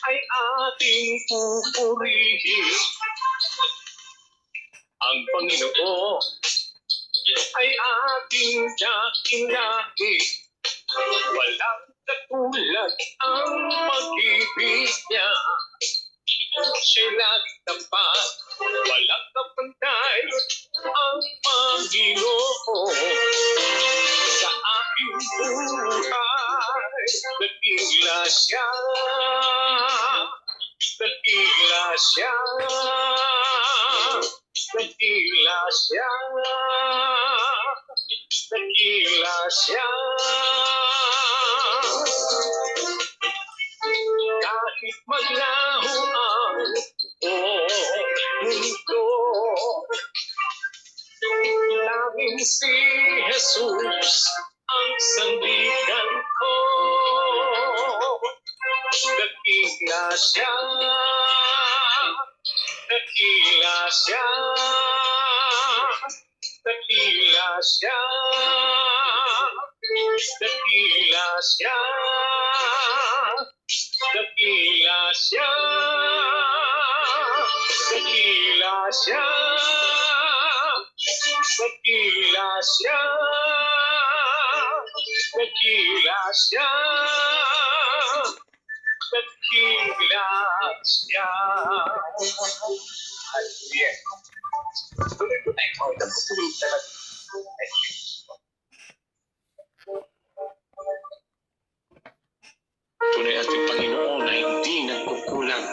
ay ating pupurihin. Ang Panginoon ay ating dakinahin. Walang katulad ang pag-ibig niya. Siya'y laging tapat, walang kapantay ang Panginoon. Sa aking buhay, nagigla siya, nagigla siya, nagigla siya, nagigla siya. Kahit maglaho ang mundo, laging si Jesus ang sandigan ko. Nagigla siya, nagigla siya, nagigla siya, nagigla siya, nagigla siya, nagigla siya, nagigla siya, nagigla siya, nagigla siya. Hallelujah. Tuloy po tayo mga naputulog talaga. Tunay ating Panginoon na hindi nagkukulang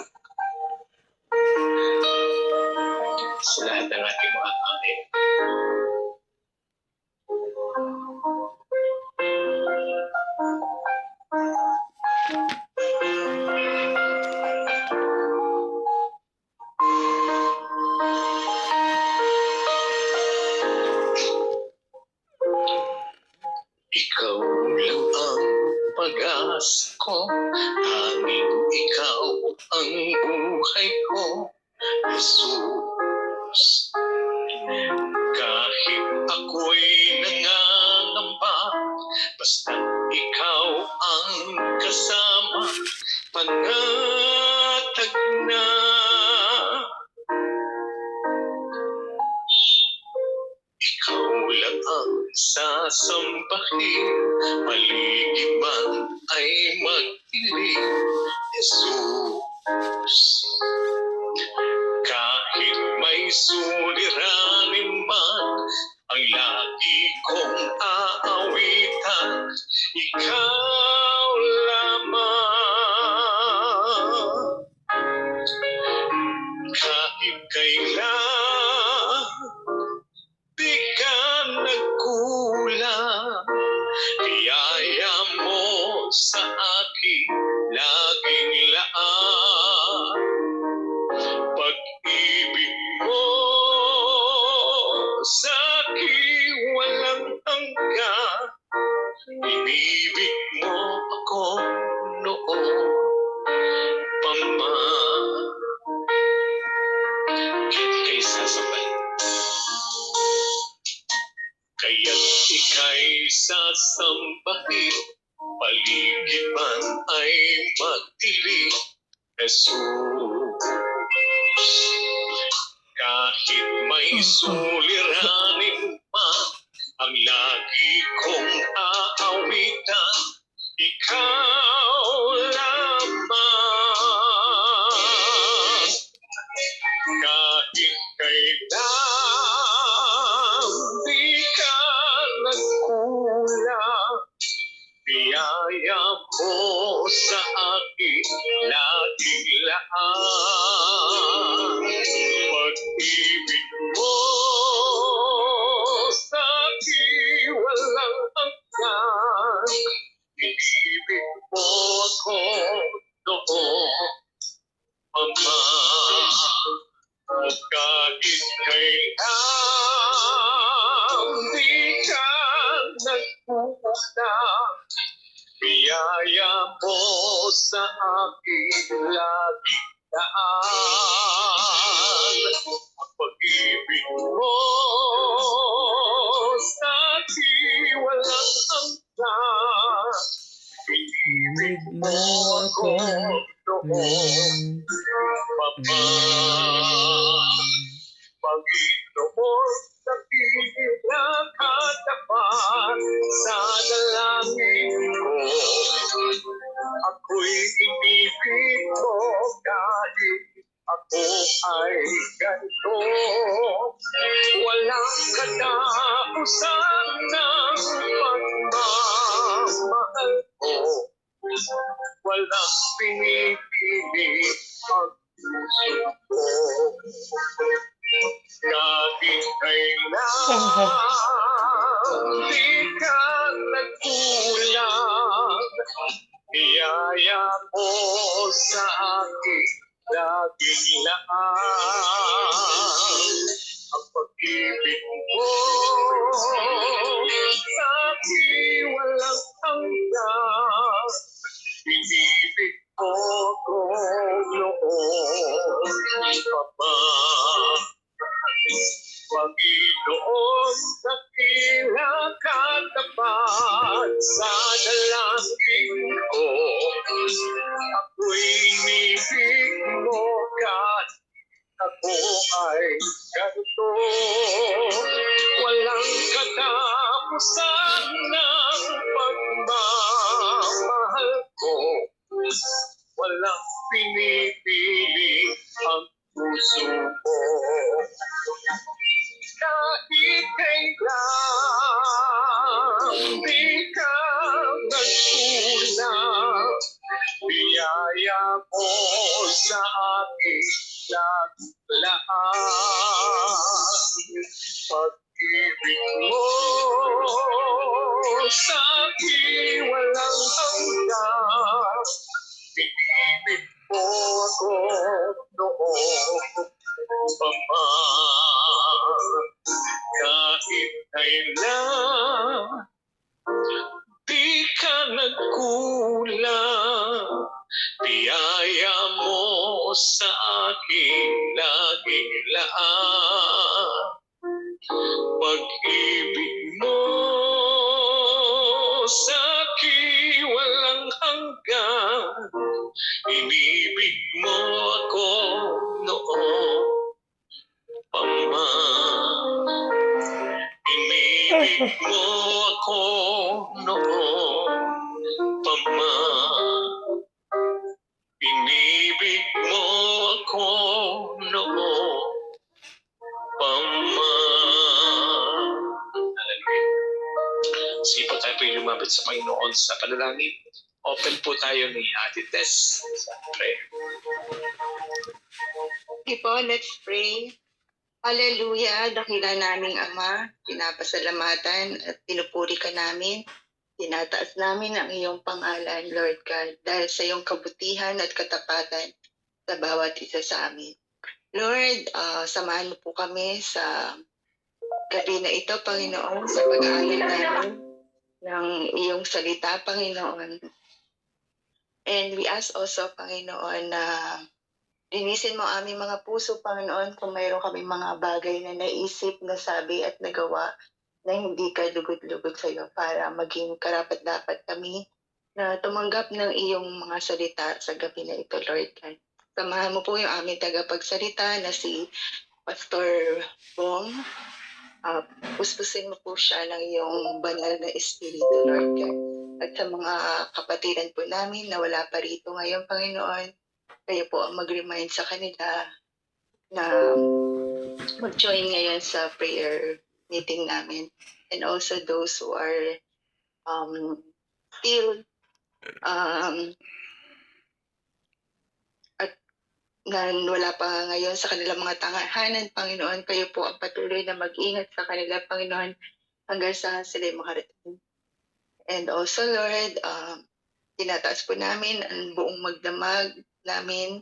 sa lahat ng ating mga amin. Ikaw lang ang pag-asa ko, tanging ikaw ang buhay ko, Jesus. Kahit ako'y nangangamba, basta ikaw ang kasama, panatag na. Ikaw lang ang sasambahin, paligid man ay mag-iling, Jesus. Kahit may suliranin man, ang lagi kong aawitan, ikaw lamang. Kahit kailan di ka nagkulang, biyaya mo sa akin laging laan. Pag-ibig mo sa akin walang hanggan, inibig mo ako noon pa man. Kay sasabay, kaya't ika'y sasambahin, paligid man ay magdilim, Jesus. Kahit may suliranin man, ang lagi kong aawitan, ikaw lamang. Kahit kailan di ka nagkulang, biyaya mo sa akin laging laan. Pag-ibig mo sa akin walang hanggan, inibig mo ako noon pa man. Kahit kailan di ka nagkukulang, biyaya mo sa akin laging daan. Ang pag-ibig mo sa akin walang hanggan, inibig mo ako noon mo, Papa. Panginoon, nakikilang katapat sa dalangin ko. Ako'y inibig mo kahit ako ay ganito. Walang katapusan ng pagmamahal ko. Walang pinipili ang puso ko. Laging kailangan di ka nagkulang. Biyaya mo sa akin laging laan. Ang pag-ibig mo sa akin walang hanggan. Inibig mo ko noon, Papa. Panginoon, dakila katapat sa dalangin ko. Ako'y inibig mo kahit ako ay ganito. Walang katapusan ng pagmamahal ko. Walang pinipili ang puso ko. Kahit kailan di ka nagkulang. Biyaya mo sa akin laging laan. Pag-ibig mo sa akin walang hanggan. Pinibig mo ako noon, Papa. Kahit kailan di ka nagkulang. Biyaya mo sa akin laging laan. Pag-ibig mo sa akin walang hanggan. Inibig mo ako noon, Pama. Inibig mo ako noon, Pama. Inibig mo ako noon, Pama. Sige po tayo po yung lumapit sa Panginoon sa panalangin. Open po tayo ni Ate Tess sa prayer. Okay po, let's pray. Hallelujah, dakila naming Ama, pinapasalamatan at pinupuri ka namin. Tinataas namin ang iyong pangalan, Lord God, dahil sa iyong kabutihan at katapatan sa bawat isa sa amin. Lord, samahan mo po kami sa gabi na ito, Panginoon, sa pag-aaral namin ng iyong salita, Panginoon. And we ask also, Panginoon, na linisin mo aming mga puso, Panginoon, kung mayroon kami mga bagay na naisip, nasabi at nagawa na hindi ka lugod-lugod sa iyo para maging karapat-dapat kami na tumanggap ng iyong mga salita sa gabi na ito, Lord God. Samahan mo po yung aming tagapagsalita na si Pastor Bong. Puspusin mo po siya ng iyong banal na espiritu, Lord God. At sa mga kapatiran po namin na wala pa rito ngayon, Panginoon, kayo po ang mag-remind sa kanila na mag-join ngayon sa prayer meeting namin. And also those who are still at na wala pa ngayon sa kanilang mga tangahanan, Panginoon, kayo po ang patuloy na mag-ingat sa kanila, Panginoon, hanggang sa sila makarating. And also, Lord, tinataas po namin ang buong magdamag namin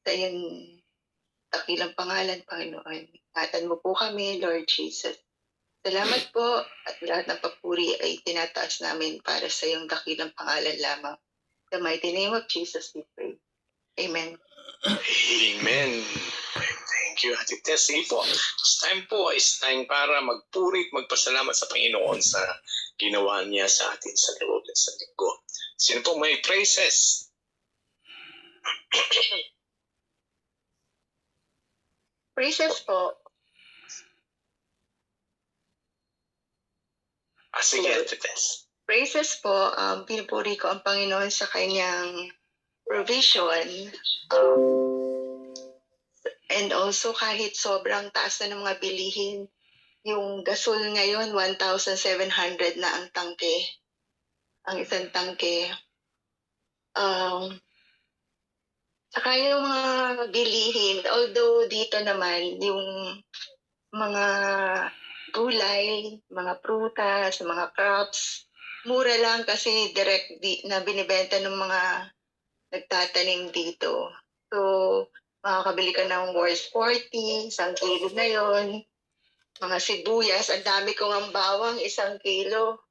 sa iyong dakilang pangalan, Panginoon. Ingatan mo po kami, Lord Jesus. Salamat po at lahat ng papuri ay tinataas namin para sa iyong dakilang pangalan lamang. In the mighty name of Jesus we pray. Amen. Amen. Thank you, Ate Tess. Sige po, it's time para magpuri at magpasalamat sa Panginoon sa ginawa niya sa atin sa loob ng sa linggo. Sino po may praises? Praises po. Sige, Hello. Ate Tess. Praises po. Pinupuri ko ang Panginoon sa kanyang provision. And also kahit sobrang taas na ng mga bilihin, yung gasol ngayon, 1,700 na ang tangke. Ang isang tangke. Saka yung mga bilihin, although dito naman, yung mga gulay, mga prutas, mga crops, mura lang kasi direct na binibenta ng mga nagtatanim dito. So, makakabili ka ng worth 40, 1 kilo na yon. Mga sibuyas, ang dami kong ang bawang, 1 kilo.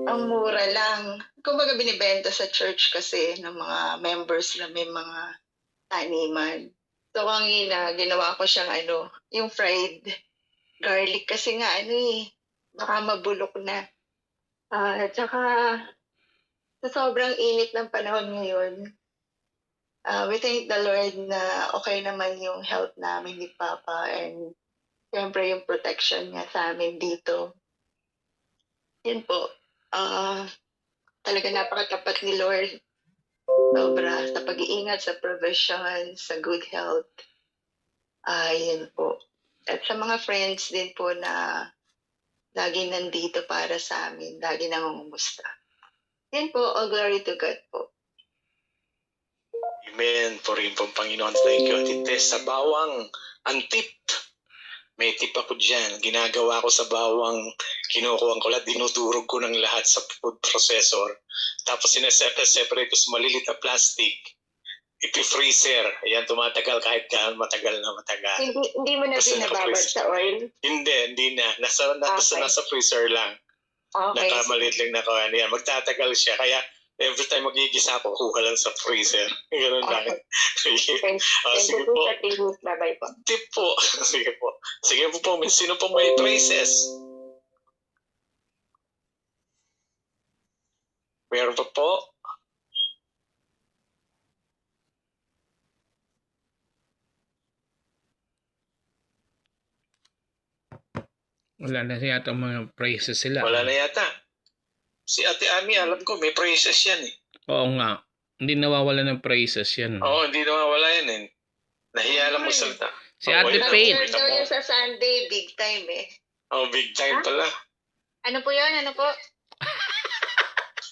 Ang mura lang. Kumbaga binibenta sa church kasi ng mga members na may mga taniman. So, kanina, ginawa ko siyang yung fried garlic kasi nga baka mabulok na. At saka, sa sobrang init ng panahon ngayon, we thank the Lord na okay naman yung health namin ni Papa and siyempre yung protection niya sa amin dito. Yun po. Talaga napakatapat ni Lord. Sobra sa pag-iingat, sa provision, sa good health. Yun po. At sa mga friends din po na lagi nandito para sa amin, lagi nangungumusta. Yan po, all glory to God po. Amen. Purihin po ang Panginoon. Thank you, Ate Tess. Sa bawang, ang tip. May tip ako dyan. Ginagawa ko sa bawang, kinukuha ko lahat, dinudurog ko ng lahat sa food processor. Tapos sineseparate ko sa malilit na plastic. Ipi-freezer. Ayan, tumatagal kahit gaano matagal na matagal. Hindi mo na Basta binababad naka-freeze. sa oil? Hindi na. Nasa freezer lang. Okay. Nakamalit lang na kawan. Yan, magtatagal siya. Kaya every time magigisa ko, kuha lang sa freezer. Ganun lang. Sige po. Bye-bye po. Tip po. Sige po. Sige po. Sino po may praises? Meron pa po? Wala na yata mga praises sila. Wala na yata. Si Ate Ami, alam ko, may praises yan eh. Oo nga. Hindi nawawala ng praises yan. Oo, hindi nawawala yan eh. Nahiya lang magsalita. Si Ate Faith. Pag-share daw yun sa Sunday, big time eh. Oh, big time pala. Ano po yun? Ano po?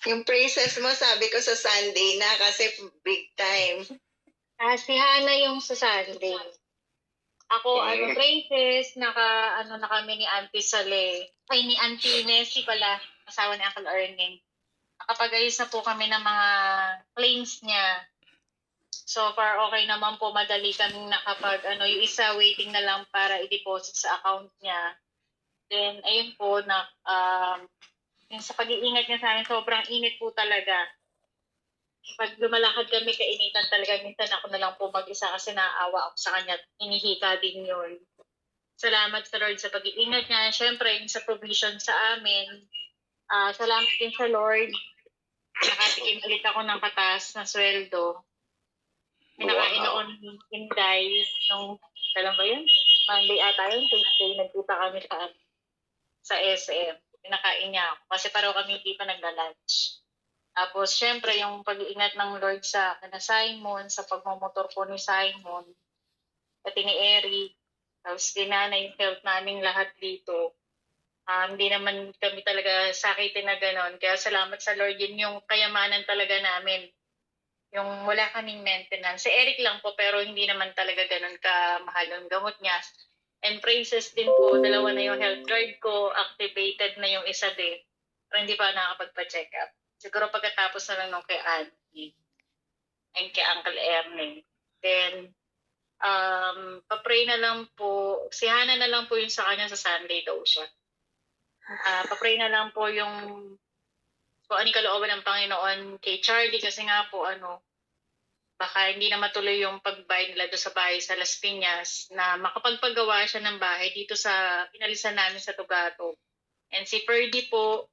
Yung praises mo, sabi ko sa Sunday na kasi big time. Si Hana yung sa Sunday. Ako, praises, na kami ni Auntie Sale. Ay, ni Auntie Nessie pala, asawa ni Uncle Erning. Nakapag-ayos na po kami ng mga claims niya. So far, okay naman po, madali kami nakapag, yung isa waiting na lang para i-deposit sa account niya. Then, ayun po, yung sa pag-iingat niya sa amin, sobrang init po talaga. Pag lumalakad kami, kainitan talaga. Minsan ako na lang po mag-isa kasi naaawa ako sa kanya. Inihika din yun. Salamat sa Lord sa pag-iingat niya. Siyempre, yung sa provision sa amin. Salamat din sa Lord. Nakatikim ulit ako ng kataas na sweldo. Pinakain ako ng Inday. Kailan ba yun? Monday ata yun. Tuesday, nagkita kami sa SM. Pinakain niya ako. Kasi pareho kami hindi pa nagla-lunch. Tapos, syempre, yung pag-iingat ng Lord sa Simon, sa pagmamotor po ni Simon, pati ni Eric, tapos dinana yung health namin lahat dito. Hindi naman kami talaga sakitin na gano'n. Kaya salamat sa Lord, yun yung kayamanan talaga namin. Yung wala kaming maintenance. Si Eric lang po, pero hindi naman talaga gano'n kamahal yung gamot niya. And praises din po, 2 na yung health card ko, activated na yung isa din. Pero hindi pa nakakapagpa-check up. Siguro pagkatapos na lang nung kay Auntie and kay Uncle Erning. Then, papray na lang po, si Hana na lang po yung sa kanya sa Sunday daw siya. Papray na lang po yung kung ano kalooban ng Panginoon kay Charlie kasi nga po baka hindi na matuloy yung pagbayad nila doon sa bahay sa Las Piñas na makapagpagawa siya ng bahay dito sa pinalisan namin sa Tugato. And si Ferdy po,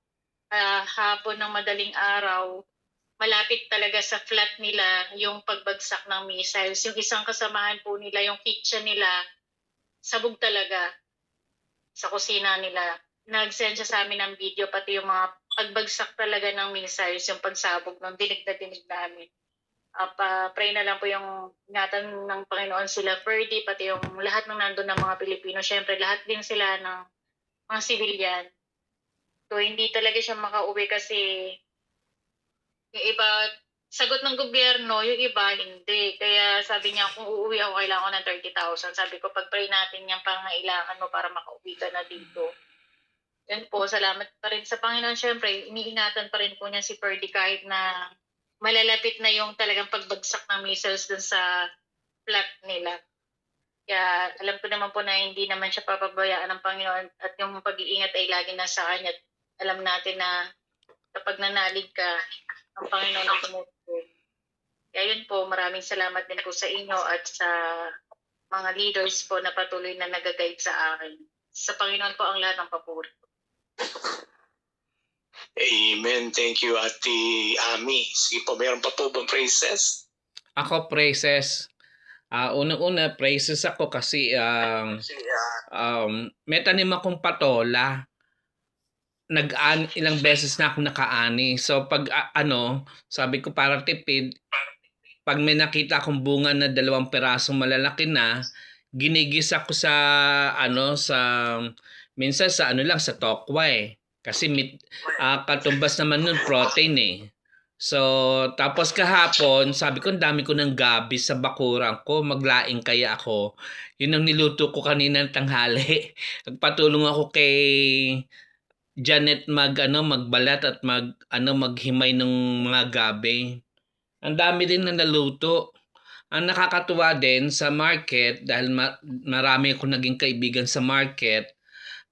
hapon ng madaling araw, malapit talaga sa flat nila yung pagbagsak ng missiles. Yung isang kasamahan po nila, yung kitchen nila, sabog talaga sa kusina nila. Nag-send siya sa amin ng video, pati yung mga pagbagsak talaga ng missiles, yung pagsabog ng dinig namin. Pray na lang po yung ingatan ng Panginoon sila, Ferdy, pati yung lahat ng nandun ng mga Pilipino. Siyempre, lahat din sila ng mga civilian. So, hindi talaga siya makauwi kasi yung iba, sagot ng gobyerno, yung iba, hindi. Kaya sabi niya, kung uuwi ako, kailangan ko ng 30,000. Sabi ko, pag-pray natin yung pangailangan mo para makauwi ka na dito. Yan po, salamat pa rin sa Panginoon. Siyempre, iniingatan pa rin po niya si Ferdy kahit na malalapit na yung talagang pagbagsak ng missiles dun sa flat nila. Kaya alam ko naman po na hindi naman siya papabayaan ng Panginoon at yung pag-iingat ay lagi nasa kanya. Alam natin na kapag nanalig ka, ang Panginoon ang tumutulong. Kaya yun po, maraming salamat din po sa inyo at sa mga leaders po na patuloy na nag-guide sa akin. Sa Panginoon po ang lahat ng papuri. Amen. Thank you, Ate Ami. Sige po, meron pa po bang praises? Ako, praises. Unang-una, praises ako kasi may tanim akong patola. Ilang beses na ako nakaani. So, pag sabi ko para tipid, pag may nakita akong bunga na 2 pirasong malalaki na, ginigisa ko minsan sa sa tokwa eh. Kasi katumbas naman nun protein eh. So, tapos kahapon, sabi ko, ang dami ko ng gabi sa bakuran ko. Maglaing kaya ako. Yun ang niluto ko kanina ng tanghali. Nagpatulong ako kay Janet magbalat at maghimay ng mga gabi. Ang dami din na naluto. Ang nakakatuwa din sa market, dahil marami akong naging kaibigan sa market,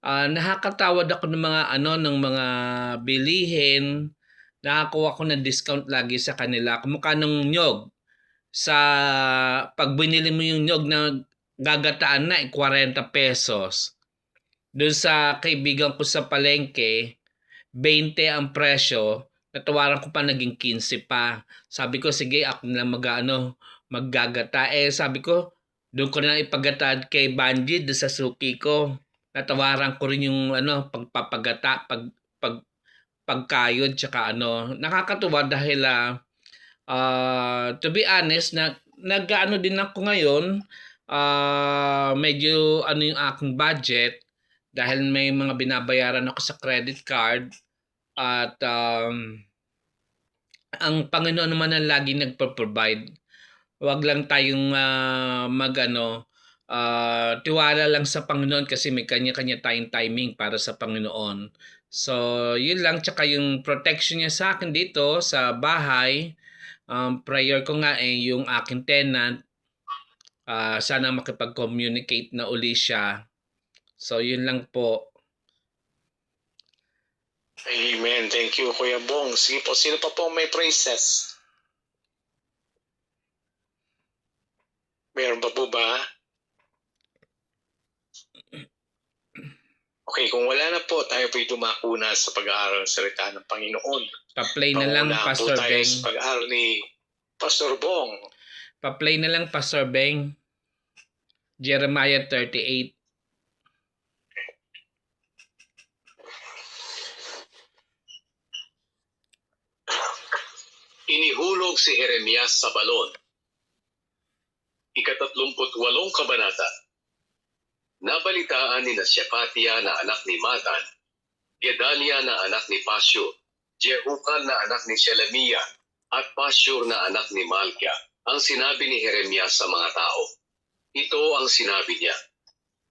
nakakatawad ako ng mga bilihin. Nakakuha ko ng discount lagi sa kanila. Kumukha ng nyog. Pag binili mo yung nyog na gagataan na 40 pesos. Doon sa kaibigan ko sa palengke, 20 ang presyo. Natawaran ko pa, naging 15 pa. Sabi ko, sige, ako na maggagata. Sabi ko, doon ko na ipagata kay Banji, doon sa suki ko. Natawaran ko rin yung pagpapagata, pagkayod, tsaka nakakatuwa dahil to be honest, nag-ano din ako ngayon, medyo yung aking budget dahil may mga binabayaran ako sa credit card at ang Panginoon naman ang lagi nagpo-provide. Huwag lang tayong tiwala lang sa Panginoon kasi may kanya-kanya tayong timing para sa Panginoon. So, yun lang. Tsaka yung protection niya sa akin dito sa bahay, prayer ko nga yung aking tenant, sana makipag-communicate na uli siya. So, yun lang po. Amen. Thank you, Kuya Bong. Sige po, sino pa po may praises? Meron pa po ba? Okay, kung wala na po, tayo po'y dumako na sa pag-aaral ng salita ng Panginoon. Pa-play na lang, Pastor tayo Beng. sa pag-aaral ni Pastor Bong. Pa-play na lang, Pastor Beng. Jeremiah 38. Inihulog si Jeremias sa balon. 38 kabanata. Nabalitaan ni Shephatiah na anak ni Matan, Gedalia na anak ni Pashur, Jehukal na anak ni Shelemiah, at Pashur na anak ni Malkia, ang sinabi ni Jeremias sa mga tao. Ito ang sinabi niya.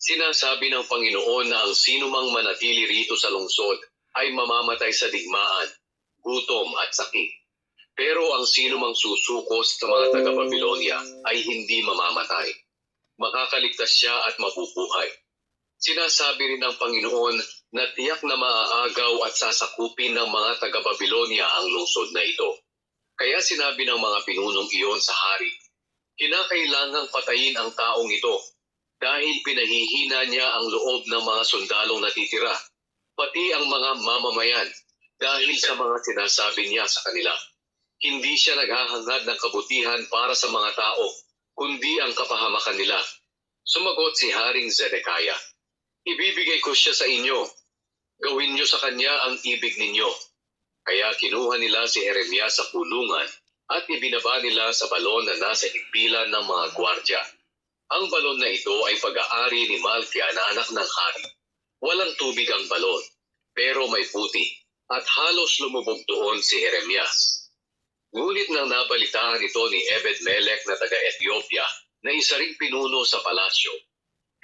Sinasabi ng Panginoon na ang sinumang manatili rito sa lungsod ay mamamatay sa digmaan, gutom at sakit. Pero ang sinumang susuko sa mga taga-Babylonia ay hindi mamamatay. Makakaligtas siya at mabubuhay. Sinasabi rin ng Panginoon na tiyak na maaagaw at sasakupin ng mga taga-Babylonia ang lungsod na ito. Kaya sinabi ng mga pinunong iyon sa hari, kinakailangang patayin ang taong ito dahil pinahihina niya ang loob ng mga sundalong natitira, pati ang mga mamamayan dahil sa mga sinasabi niya sa kanila. Hindi siya naghahangad ng kabutihan para sa mga tao, kundi ang kapahamakan nila. Sumagot si Haring Zedekiah, ibibigay ko siya sa inyo. Gawin niyo sa kanya ang ibig ninyo. Kaya kinuha nila si Jeremias sa kulungan at ibinaba nila sa balon na nasa higpilan ng mga gwardya. Ang balon na ito ay pag-aari ni Malkia na anak ng hari. Walang tubig ang balon, pero may puti, at halos lumubog doon si Jeremias. Ngunit nang nabalitaan ito ni Ebed-Melech na taga-Ethiopia na isa ring pinuno sa palasyo,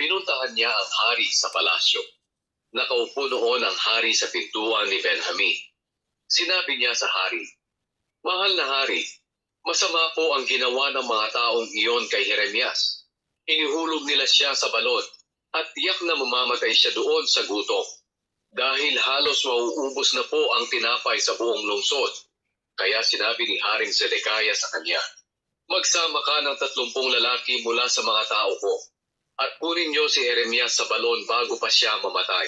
pinuntahan niya ang hari sa palasyo. Nakaupo noon ang hari sa pintuan ni Benjamin. Sinabi niya sa hari, "Mahal na hari, masama po ang ginawa ng mga taong iyon kay Jeremias. Inihulog nila siya sa balon at tiyak na mamamatay siya doon sa gutom. Dahil halos mauubos na po ang tinapay sa buong lungsod." Kaya sinabi ni Haring Zedekiah sa kanya, "Magsama ka ng 30 lalaki mula sa mga tao ko, at kunin niyo si Jeremias sa balon bago pa siya mamatay."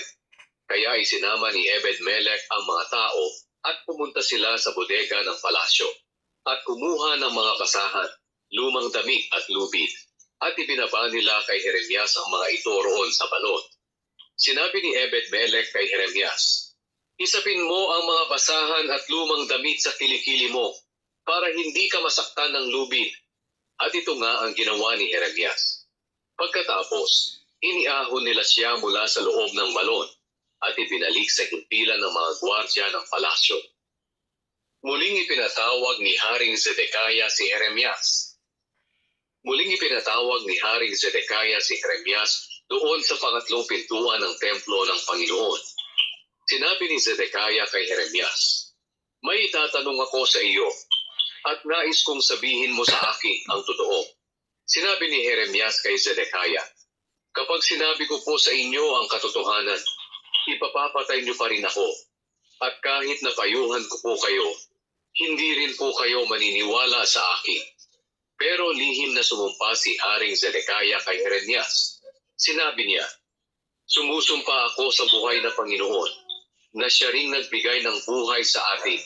Kaya isinama ni Ebed-Melech ang mga tao at pumunta sila sa bodega ng palasyo at kumuha ng mga basahan, lumang damit at lubid, at ibinaba nila kay Jeremias ang mga ito roon sa balon. Sinabi ni Ebed-Melech kay Jeremias, "Isapin mo ang mga basahan at lumang damit sa kilikili mo para hindi ka masaktan ng lubid." At ito nga ang ginawa ni Jeremias. Pagkatapos, iniahon nila siya mula sa loob ng balon at ibinalik sa himpilan ng mga gwardya ng palasyo. Muling ipinatawag ni Haring Zedekiah si Jeremias. Muling ipinatawag ni Haring Zedekiah si Jeremias doon sa pangatlong pintuan ng templo ng Panginoon. Sinabi ni Zedekiah kay Jeremias, "May itatanong ako sa iyo, at nais kong sabihin mo sa akin ang totoo." Sinabi ni Jeremias kay Zedekiah, "Kapag sinabi ko po sa inyo ang katotohanan, ipapapatay niyo pa rin ako. At kahit napayuhan ko po kayo, hindi rin po kayo maniniwala sa akin." Pero lihim na sumumpa si Haring Zedekiah kay Jeremias. Sinabi niya, "Sumusumpa ako sa buhay na Panginoon, na siya ring nagbigay ng buhay sa atin,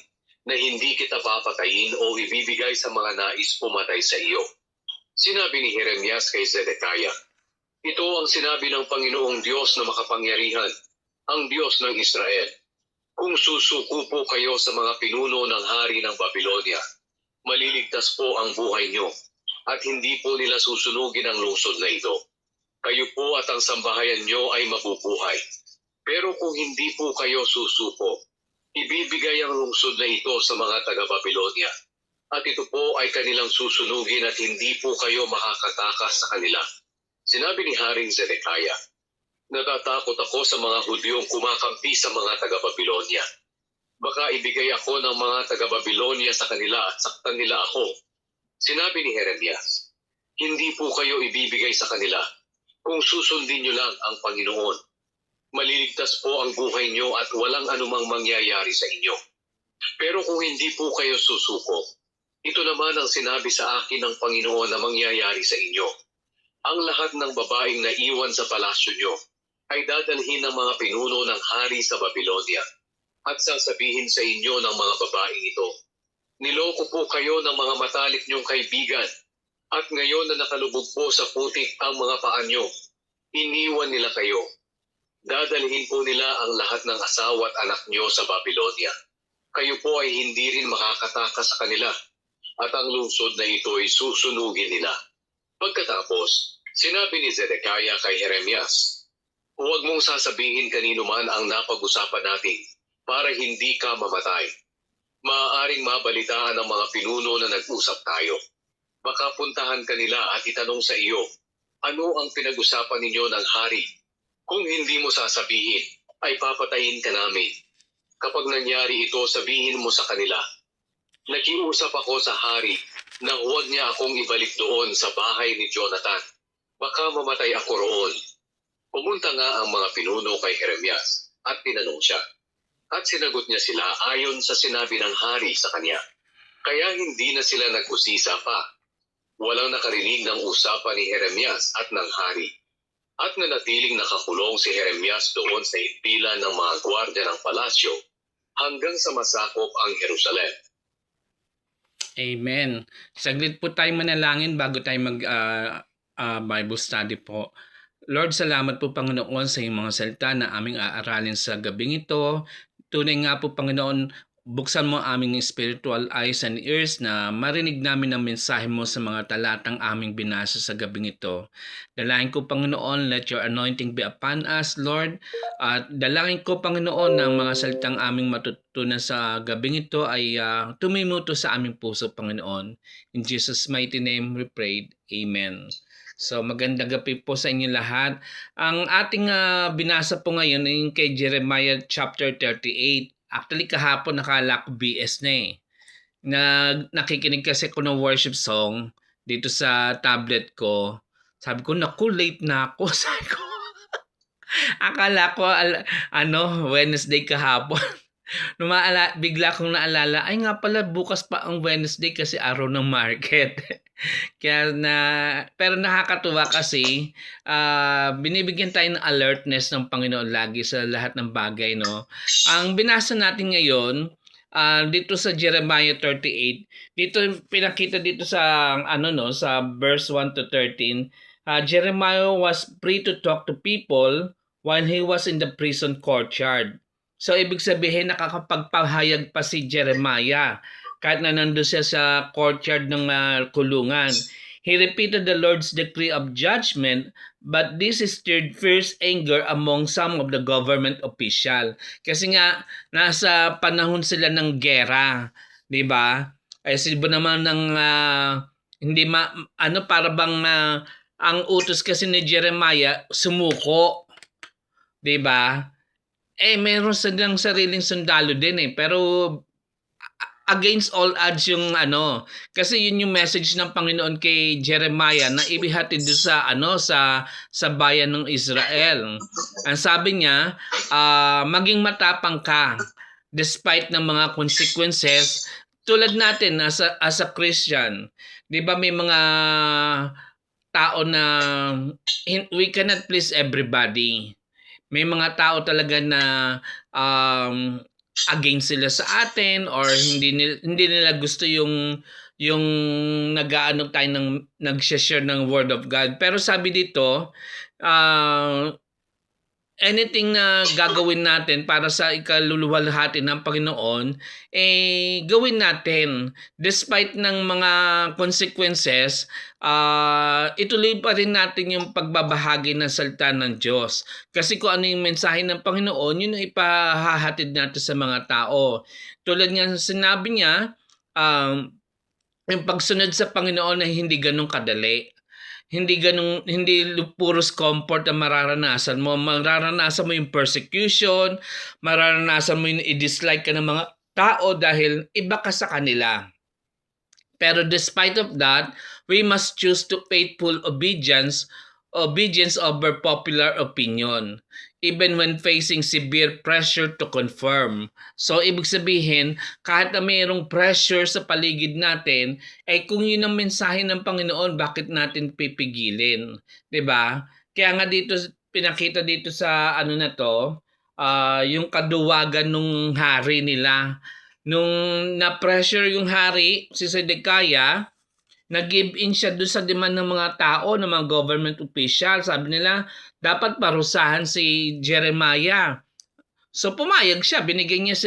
na hindi kita papatayin o ibibigay sa mga nais pumatay sa iyo." Sinabi ni Jeremias kay Zedekiah, "Ito ang sinabi ng Panginoong Diyos na makapangyarihan, ang Diyos ng Israel. Kung susuko po kayo sa mga pinuno ng hari ng Babylonia, maliligtas po ang buhay niyo, at hindi po nila susunugin ang lungsod na ito. Kayo po at ang sambahayan niyo ay mabubuhay. Pero kung hindi po kayo susuko, ibibigay ang lungsod na ito sa mga taga-Babylonia, at ito po ay kanilang susunugin at hindi po kayo makakatakas sa kanila." Sinabi ni Haring Zedekiah, "Natatakot ako sa mga Hudyong kumakampi sa mga taga-Babylonia. Baka ibigay ako ng mga taga-Babylonia sa kanila at saktan nila ako." Sinabi ni Jeremias, "Hindi po kayo ibibigay sa kanila kung susundin niyo lang ang Panginoon. Maliligtas po ang buhay niyo at walang anumang mangyayari sa inyo. Pero kung hindi po kayo susuko, ito naman ang sinabi sa akin ng Panginoon na mangyayari sa inyo. Ang lahat ng babaeng naiwan sa palasyo niyo ay dadalhin ng mga pinuno ng hari sa Babylonia, at sasabihin sa inyo ng mga babaeng ito, 'Niloko po kayo ng mga matalik niyong kaibigan, at ngayon na nakalubog po sa putik ang mga paa niyo, iniwan nila kayo. Dadalhin po nila ang lahat ng asawa at anak niyo sa Babylonia. Kayo po ay hindi rin makakatakas sa kanila, at ang lungsod na ito ay susunugin nila." Pagkatapos, sinabi ni Zedekiah kay Jeremias, "Huwag mong sasabihin kanino man ang napag-usapan natin para hindi ka mamatay. Maaaring mabalitaan ng mga pinuno na nag-usap tayo. Baka puntahan kanila at itanong sa iyo, ano ang pinag-usapan ninyo ng hari? Kung hindi mo sasabihin, ay papatayin ka namin. Kapag nangyari ito, sabihin mo sa kanila, 'Nakiusap ako sa hari na huwag niya akong ibalik doon sa bahay ni Jonathan. Baka mamatay ako roon.'" Pumunta nga ang mga pinuno kay Jeremias at tinanong siya. At sinagot niya sila ayon sa sinabi ng hari sa kanya. Kaya hindi na sila nag-usisa pa. Walang nakarinig ng usapan ni Jeremias at ng hari. At nanatiling nakakulong si Jeremias doon sa himpilan ng mga gwardya ng palasyo hanggang sa masakop ang Jerusalem. Amen. Saglit po tayo manalangin bago tayo Bible study po. Lord, salamat po Panginoon sa iyong mga salita na aming aaralin sa gabing ito. Tunay nga po Panginoon, buksan mo aming spiritual eyes and ears na marinig namin ang mensahe mo sa mga talatang aming binasa sa gabing ito. Dalangin ko Panginoon, let your anointing be upon us, Lord. At dalangin ko Panginoon na ang mga salitang aming matutunan sa gabing ito ay tumimuto sa aming puso, Panginoon. In Jesus' mighty name we prayed. Amen. So magandang gabi po sa inyo lahat. Ang ating binasa po ngayon ay yung kay Jeremiah chapter 38. Actually kahapon nakala ko BS na eh. Nakikinig kasi ko ng worship song dito sa tablet ko. Sabi ko, naku, late na ako. Sabi ko, akala ko Wednesday kahapon. Bigla kong naalala, ay nga pala bukas pa ang Wednesday kasi araw ng market. Pero nakakatuwa kasi binibigyan tayo ng alertness ng Panginoon lagi sa lahat ng bagay, no? Ang binasa natin ngayon dito sa Jeremiah 38, dito pinakita dito sa sa verse 1 to 13, Jeremiah was free to talk to people while he was in the prison courtyard. So ibig sabihin nakakapagpahayag pa si Jeremiah kahit na nandun siya sa courtyard ng kulungan. He repeated the Lord's decree of judgment, but this stirred fierce anger among some of the government official. Kasi nga, nasa panahon sila ng gera, di ba? Ay sila naman ng para bang ang utos kasi ni Jeremiah sumuko, di ba? Meron silang sariling sundalo din pero against all odds yung kasi yun yung message ng Panginoon kay Jeremiah na ibihatid doon sa bayan ng Israel. Ang sabi niya, maging matapang ka despite ng mga consequences tulad natin as a Christian. 'Di ba may mga tao na we cannot please everybody. May mga tao talaga na against sila sa atin or hindi nila gusto yung nag-aano tayo nag-share ng word of God. Pero sabi dito, anything na gagawin natin para sa ikaluluwalhati ng Panginoon, gawin natin. Despite ng mga consequences, ituloy pa rin natin yung pagbabahagi ng salita ng Diyos. Kasi kung ano yung mensahe ng Panginoon, yun ang ipahahatid natin sa mga tao. Tulad nga sinabi niya, yung pagsunod sa Panginoon ay hindi ganun kadali. Hindi puros comfort ang mararanasan mo. Mararanasan mo yung persecution, mararanasan mo yung i-dislike ka ng mga tao dahil iba ka sa kanila. Pero despite of that, we must choose to faithful obedience over popular opinion, even when facing severe pressure to conform. So, ibig sabihin, kahit na mayroong pressure sa paligid natin, kung yun ang mensahe ng Panginoon, bakit natin pipigilin? 'Di ba? Kaya nga dito, pinakita dito sa yung kaduwagan ng hari nila. Nung na-pressure yung hari, si Zedekiah, nag-give in siya doon sa demand ng mga tao, ng mga government official. Sabi nila, dapat parusahan si Jeremiah. So pumayag siya, binigay niya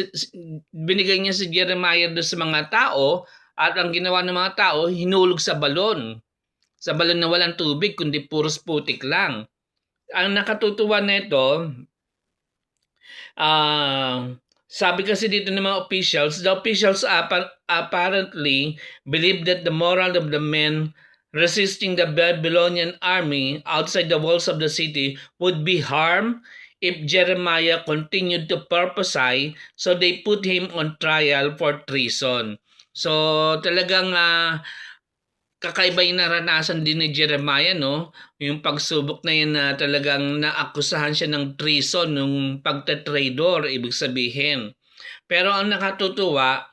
si Jeremiah doon sa mga tao, at ang ginawa ng mga tao, hinulog sa balon. Sa balon na walang tubig, kundi puros putik lang. Ang nakatutuwa nito, sabi kasi dito ng mga officials, the officials apparently believed that the morale of the men resisting the Babylonian army outside the walls of the city would be harmed if Jeremiah continued to prophesy, so they put him on trial for treason. So talagang kakaiba yung naranasan din ni Jeremiah, no? Yung pagsubok na yun na talagang naakusahan siya ng treason, ng pagtatraidor, ibig sabihin. Pero ang nakatutuwa,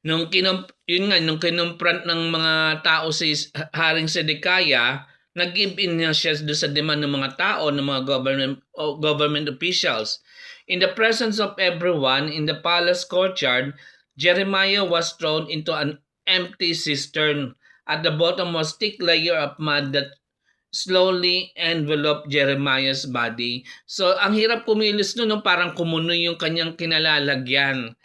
nung kinumpront ng mga tao si Haring Zedekiah, nag-give in na siya doon sa demand ng mga tao, ng mga government officials. In the presence of everyone in the palace courtyard, Jeremiah was thrown into an empty cistern at the bottommost thick layer of mud that slowly enveloped Jeremiah's body. So, ang hirap kumilos nun, no? Parang kumunoy yung kanyang kinalalagyan.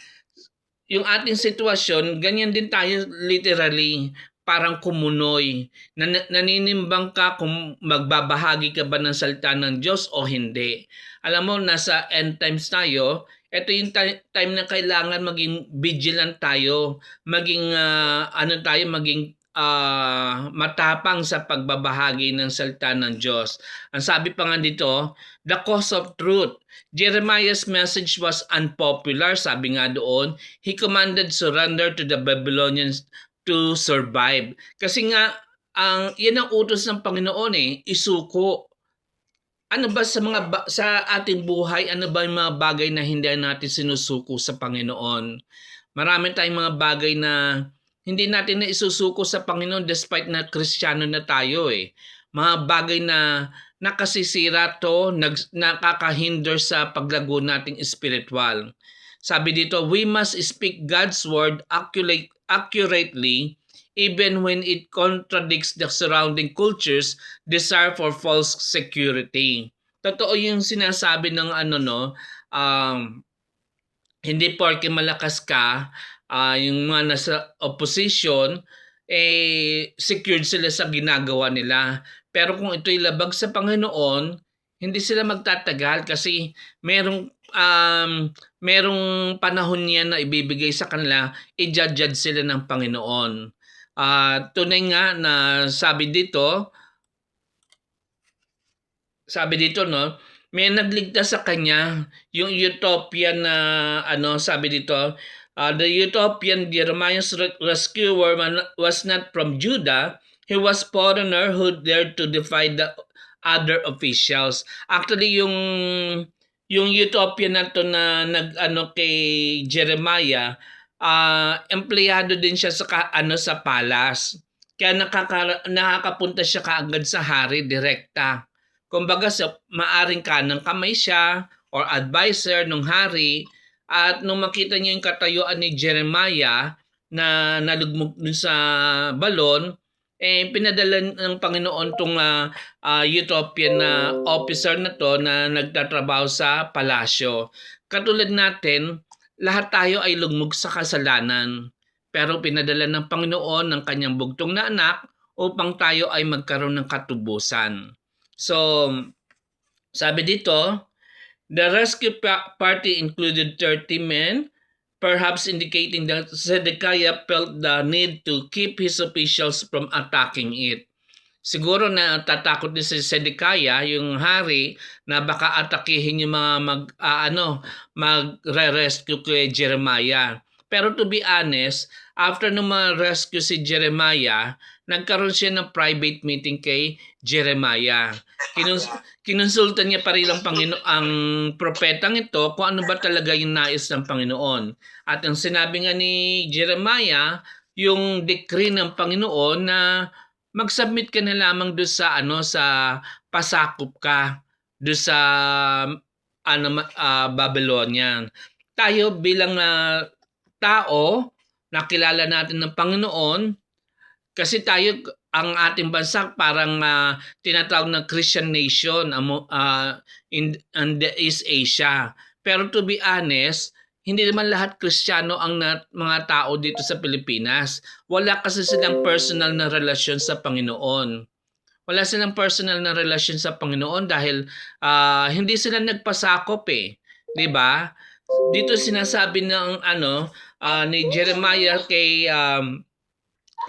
Yung ating sitwasyon, ganyan din tayo literally, parang kumunoy. Naninimbang ka kung magbabahagi ka ba ng salita ng Diyos o hindi. Alam mo, nasa end times tayo, ito yung time na kailangan maging vigilant tayo, maging matapang sa pagbabahagi ng salita ng Diyos. Ang sabi pa nga dito, the cause of truth. Jeremiah's message was unpopular, sabi nga doon. He commanded surrender to the Babylonians to survive. Kasi nga, yan ang utos ng Panginoon isuko. Ano ba sa ating buhay, ano ba yung mga bagay na hindi natin sinusuko sa Panginoon? Marami tayong mga bagay na hindi natin na isusuko sa Panginoon despite na Kristiyano na tayo Mga bagay na nakasisira to, nakakahinder sa paglago nating spiritual. Sabi dito, we must speak God's word accurately even when it contradicts the surrounding culture's desire for false security. Totoo yung sinasabi ng hindi porke malakas ka, yung mga nasa opposition, secured sila sa ginagawa nila. Pero kung ito'y labag sa Panginoon, hindi sila magtatagal kasi merong panahon niya na ibibigay sa kanila, i-judge sila ng Panginoon. Tunay nga na sabi dito no, may nagligtas sa kanya, yung utopian na sabi dito, the utopian Jeremiah's rescuer was not from Judah. He was foreigner who dared to defy the other officials. Actually, yung utopian na to na kay Jeremiah, empleyado din siya sa palace. Kaya nakakapunta siya kaagad sa hari direkta. Kumbaga maaring kanang kamay siya or advisor ng hari, at nung makita niya yung katayuan ni Jeremiah na nalugmok dun sa balon, pinadala ng Panginoon tong utopian na officer na to na nagtatrabaho sa palasyo. Katulad natin, lahat tayo ay lugmok sa kasalanan, pero pinadala ng Panginoon ng kanyang bugtong na anak upang tayo ay magkaroon ng katubusan. So, sabi dito, the rescue party included 30 men, perhaps indicating that Zedekiah felt the need to keep his officials from attacking it. Siguro na tatakot din si Zedekiah, yung hari, na baka atakihin yung mga magre-rescue kay Jeremiah. Pero to be honest, after nung ma-rescue si Jeremiah, nagkaroon siya ng private meeting kay Jeremiah. Kinonsulta niya pa rin ang propetang ito kung ano ba talaga yung nais ng Panginoon. At ang sinabi nga ni Jeremiah, yung decree ng Panginoon na mag-submit ka na lamang doon sa pasakop ka doon sa Babylonian. Tayo bilang tao, nakilala natin ng Panginoon kasi tayo, ang ating bansa parang tinatawag na Christian nation in the East Asia. Pero to be honest, hindi naman lahat Kristiyano ang mga tao dito sa Pilipinas. Wala kasi silang personal na relasyon sa Panginoon. Wala silang personal na relasyon sa Panginoon dahil hindi sila nagpasakop Di ba? Dito sinasabi ng ni Jeremiah kay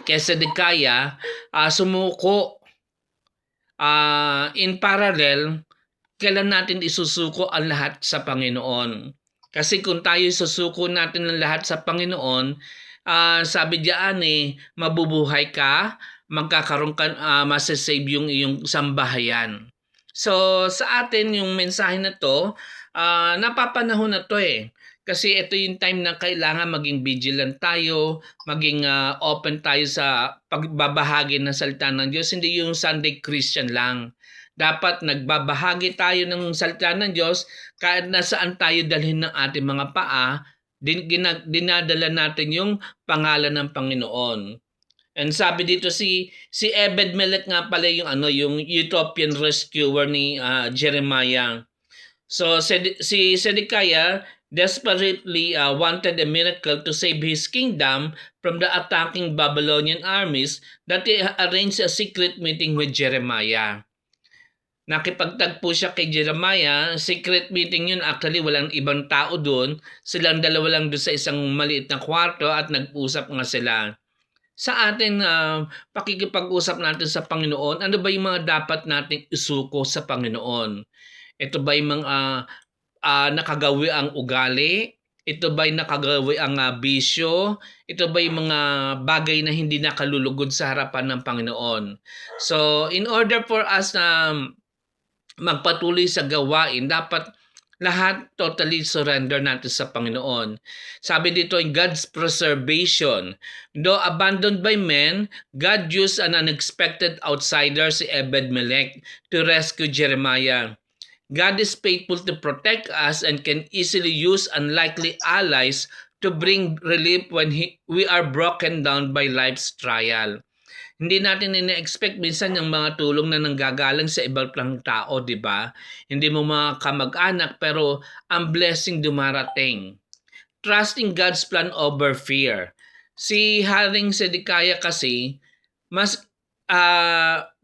Zedekiah, sumuko. In parallel, kailan natin isusuko ang lahat sa Panginoon? Kasi kung tayo isusuko natin ang lahat sa Panginoon, sabi diyan mabubuhay ka, magkakaroon ka, masasave yung iyong sambahayan. So sa atin yung mensahe na to, napapanahon na to Kasi ito yung time na kailangan maging vigilant tayo, maging open tayo sa pagbabahagi ng salita ng Diyos. Hindi yung Sunday Christian lang. Dapat nagbabahagi tayo ng salita ng Diyos kahit nasaan tayo dalhin ng ating mga paa, dinadala natin yung pangalan ng Panginoon. And sabi dito si Ebed-Melech nga pala yung yung utopian rescuer ni Jeremiah. So si Zedekiah desperately wanted a miracle to save his kingdom from the attacking Babylonian armies that he arranged a secret meeting with Jeremiah. Nakipagtagpo siya kay Jeremiah, secret meeting yun, actually walang ibang tao doon, silang dalawa lang doon sa isang maliit na kwarto at nag-usap nga sila. Sa atin, pakikipag-usap natin sa Panginoon, ano ba yung mga dapat nating isuko sa Panginoon? Ito ba yung mga nakagawi ang ugali? Ito ba yung nakagawi ang bisyo? Ito ba yung mga bagay na hindi nakalulugod sa harapan ng Panginoon? So, in order for us na magpatuloy sa gawain, dapat lahat totally surrender natin sa Panginoon. Sabi dito in God's preservation, though abandoned by men, God used an unexpected outsider, si Ebed-Melech, to rescue Jeremiah. God is faithful to protect us and can easily use unlikely allies to bring relief when we are broken down by life's trial. Hindi natin ina-expect minsan yung mga tulong na nanggagaling sa ibang tao, di ba? Hindi mo mga kamag-anak pero ang blessing dumarating. Trusting God's plan over fear. Si Haring Zedekiah kasi, mas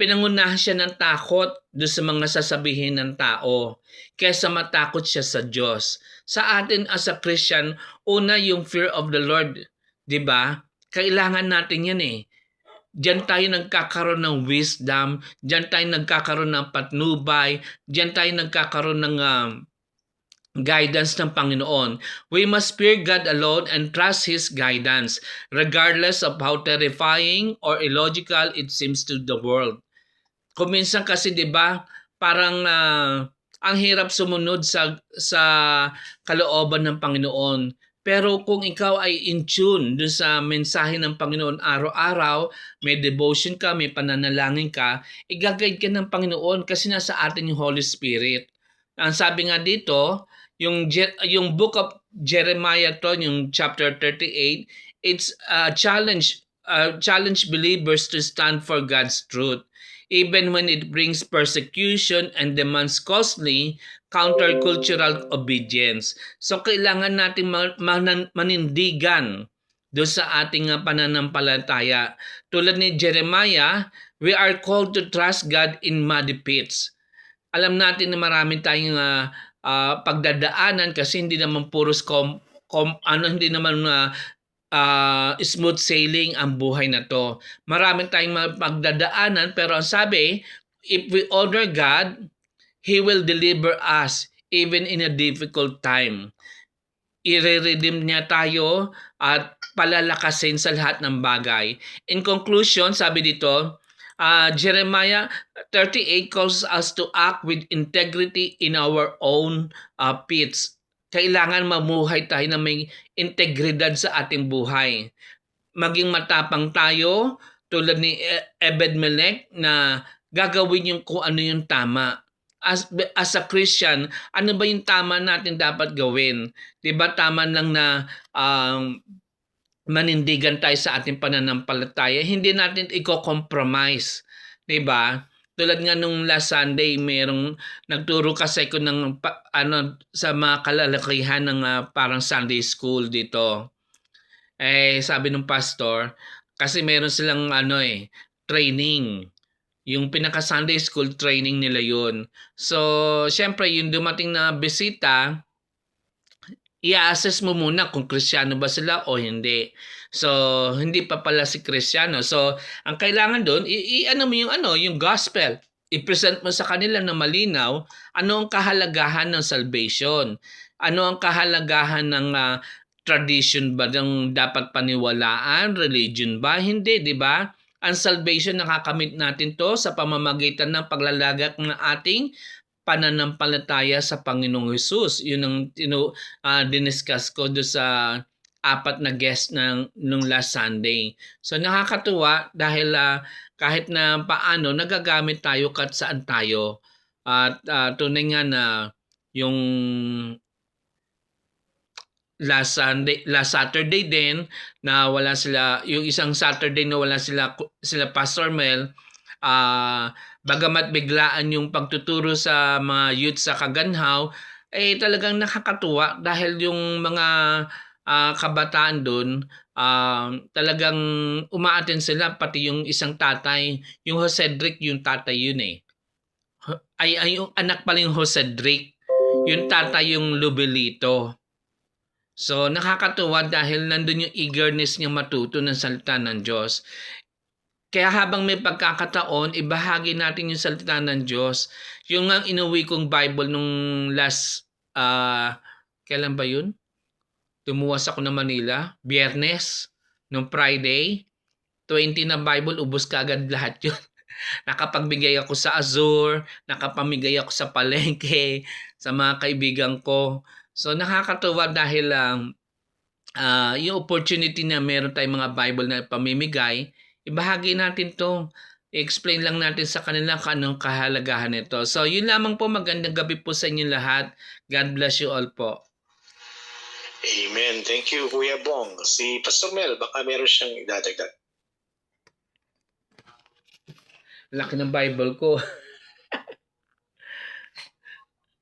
pinangunahan siya ng takot doon sa mga sasabihin ng tao kaysa matakot siya sa Diyos. Sa atin as a Christian, una yung fear of the Lord, di ba? Kailangan natin yan eh. Diyan tayo nagkakaroon ng wisdom, diyan tayo nagkakaroon ng patnubay, diyan tayo nagkakaroon ng guidance ng Panginoon. We must fear God alone and trust His guidance, regardless of how terrifying or illogical it seems to the world. Kung minsan kasi 'di ba, parang ang hirap sumunod sa kalooban ng Panginoon. Pero kung ikaw ay in tune dun sa mensahe ng Panginoon araw-araw, may devotion ka, may pananalangin ka, i-guide ka ng Panginoon kasi nasa atin yung Holy Spirit. Ang sabi nga dito, yung book of Jeremiah to, yung chapter 38, it's a challenge believers to stand for God's truth, even when it brings persecution and demands costly countercultural obedience. So kailangan natin manindigan doon sa ating pananampalataya. Tulad ni Jeremiah, we are called to trust God in muddy pits. Alam natin na marami tayong pagdadaanan kasi hindi naman puros hindi naman smooth sailing ang buhay na to. Marami tayong pagdadaanan pero ang sabi, if we honor God, He will deliver us even in a difficult time. I-redeem niya tayo at palalakasin sa lahat ng bagay. In conclusion, sabi dito, Jeremiah 38 calls us to act with integrity in our own pits. Kailangan mamuhay tayo na may integridad sa ating buhay. Maging matapang tayo tulad ni Ebed-Melech na gagawin yung kung ano yung tama. As a Christian, ano ba yung tama natin dapat gawin? 'Di ba tama lang na manindigan tayo sa ating pananampalataya, hindi natin i-compromise, 'di ba? Tulad nga nung last Sunday, merong nagturo kasi ko ng sa mga kalalakihan ng parang Sunday school dito. Sabi ng pastor, kasi meron silang training. Yung pinaka-Sunday school training nila yun. So, syempre, yung dumating na bisita, i-assess mo muna kung Kristiyano ba sila o hindi. So, hindi pa pala si Kristiyano. So, ang kailangan doon, mo yung gospel. I-present mo sa kanila na malinaw ano ang kahalagahan ng salvation. Ano ang kahalagahan ng tradition ba ng dapat paniwalaan, religion ba? Hindi, di ba? Ang salvation, nakakamit natin to sa pamamagitan ng paglalagak ng ating pananampalataya sa Panginoong Hesus. Yun ang diniscuss ko doon sa 4 na guest nung last Sunday. So nakakatuwa dahil kahit na paano nagagamit tayo kahit saan tayo. At tunay nga na yung last Saturday din na wala sila, yung isang Saturday na wala sila Pastor Mel, bagamat biglaan yung pagtuturo sa mga youth sa Kaganhaw, talagang nakakatuwa dahil yung mga kabataan doon, talagang umaattend sila, pati yung isang tatay, yung Josedrick, yung tatay yun ay yung anak pala yung Josedrick, yung tatay yung Lubelito. So, nakakatuwa dahil nandun yung eagerness niya matuto ng salita ng Diyos. Kaya habang may pagkakataon, ibahagi natin yung salita ng Diyos. Yung ang inuwi kong Bible nung last, kailan ba yun? Tumuwas ako ng Manila, Biyernes, nung Friday, 20 na Bible, ubos ka agad lahat yun. Nakapagbigay ako sa Azure, nakapamigay ako sa palengke, sa mga kaibigan ko. So nakakatuwa dahil yung opportunity na meron tayong mga Bible na pamimigay, ibahagi natin to. I-explain lang natin sa kanila kung anong kahalagahan nito. So yun lamang po, magandang gabi po sa inyo lahat. God bless you all po. Amen. Thank you, Kuya Bong. Si Pastor Mel, baka meron siyang idadagdag. Laki ng Bible ko.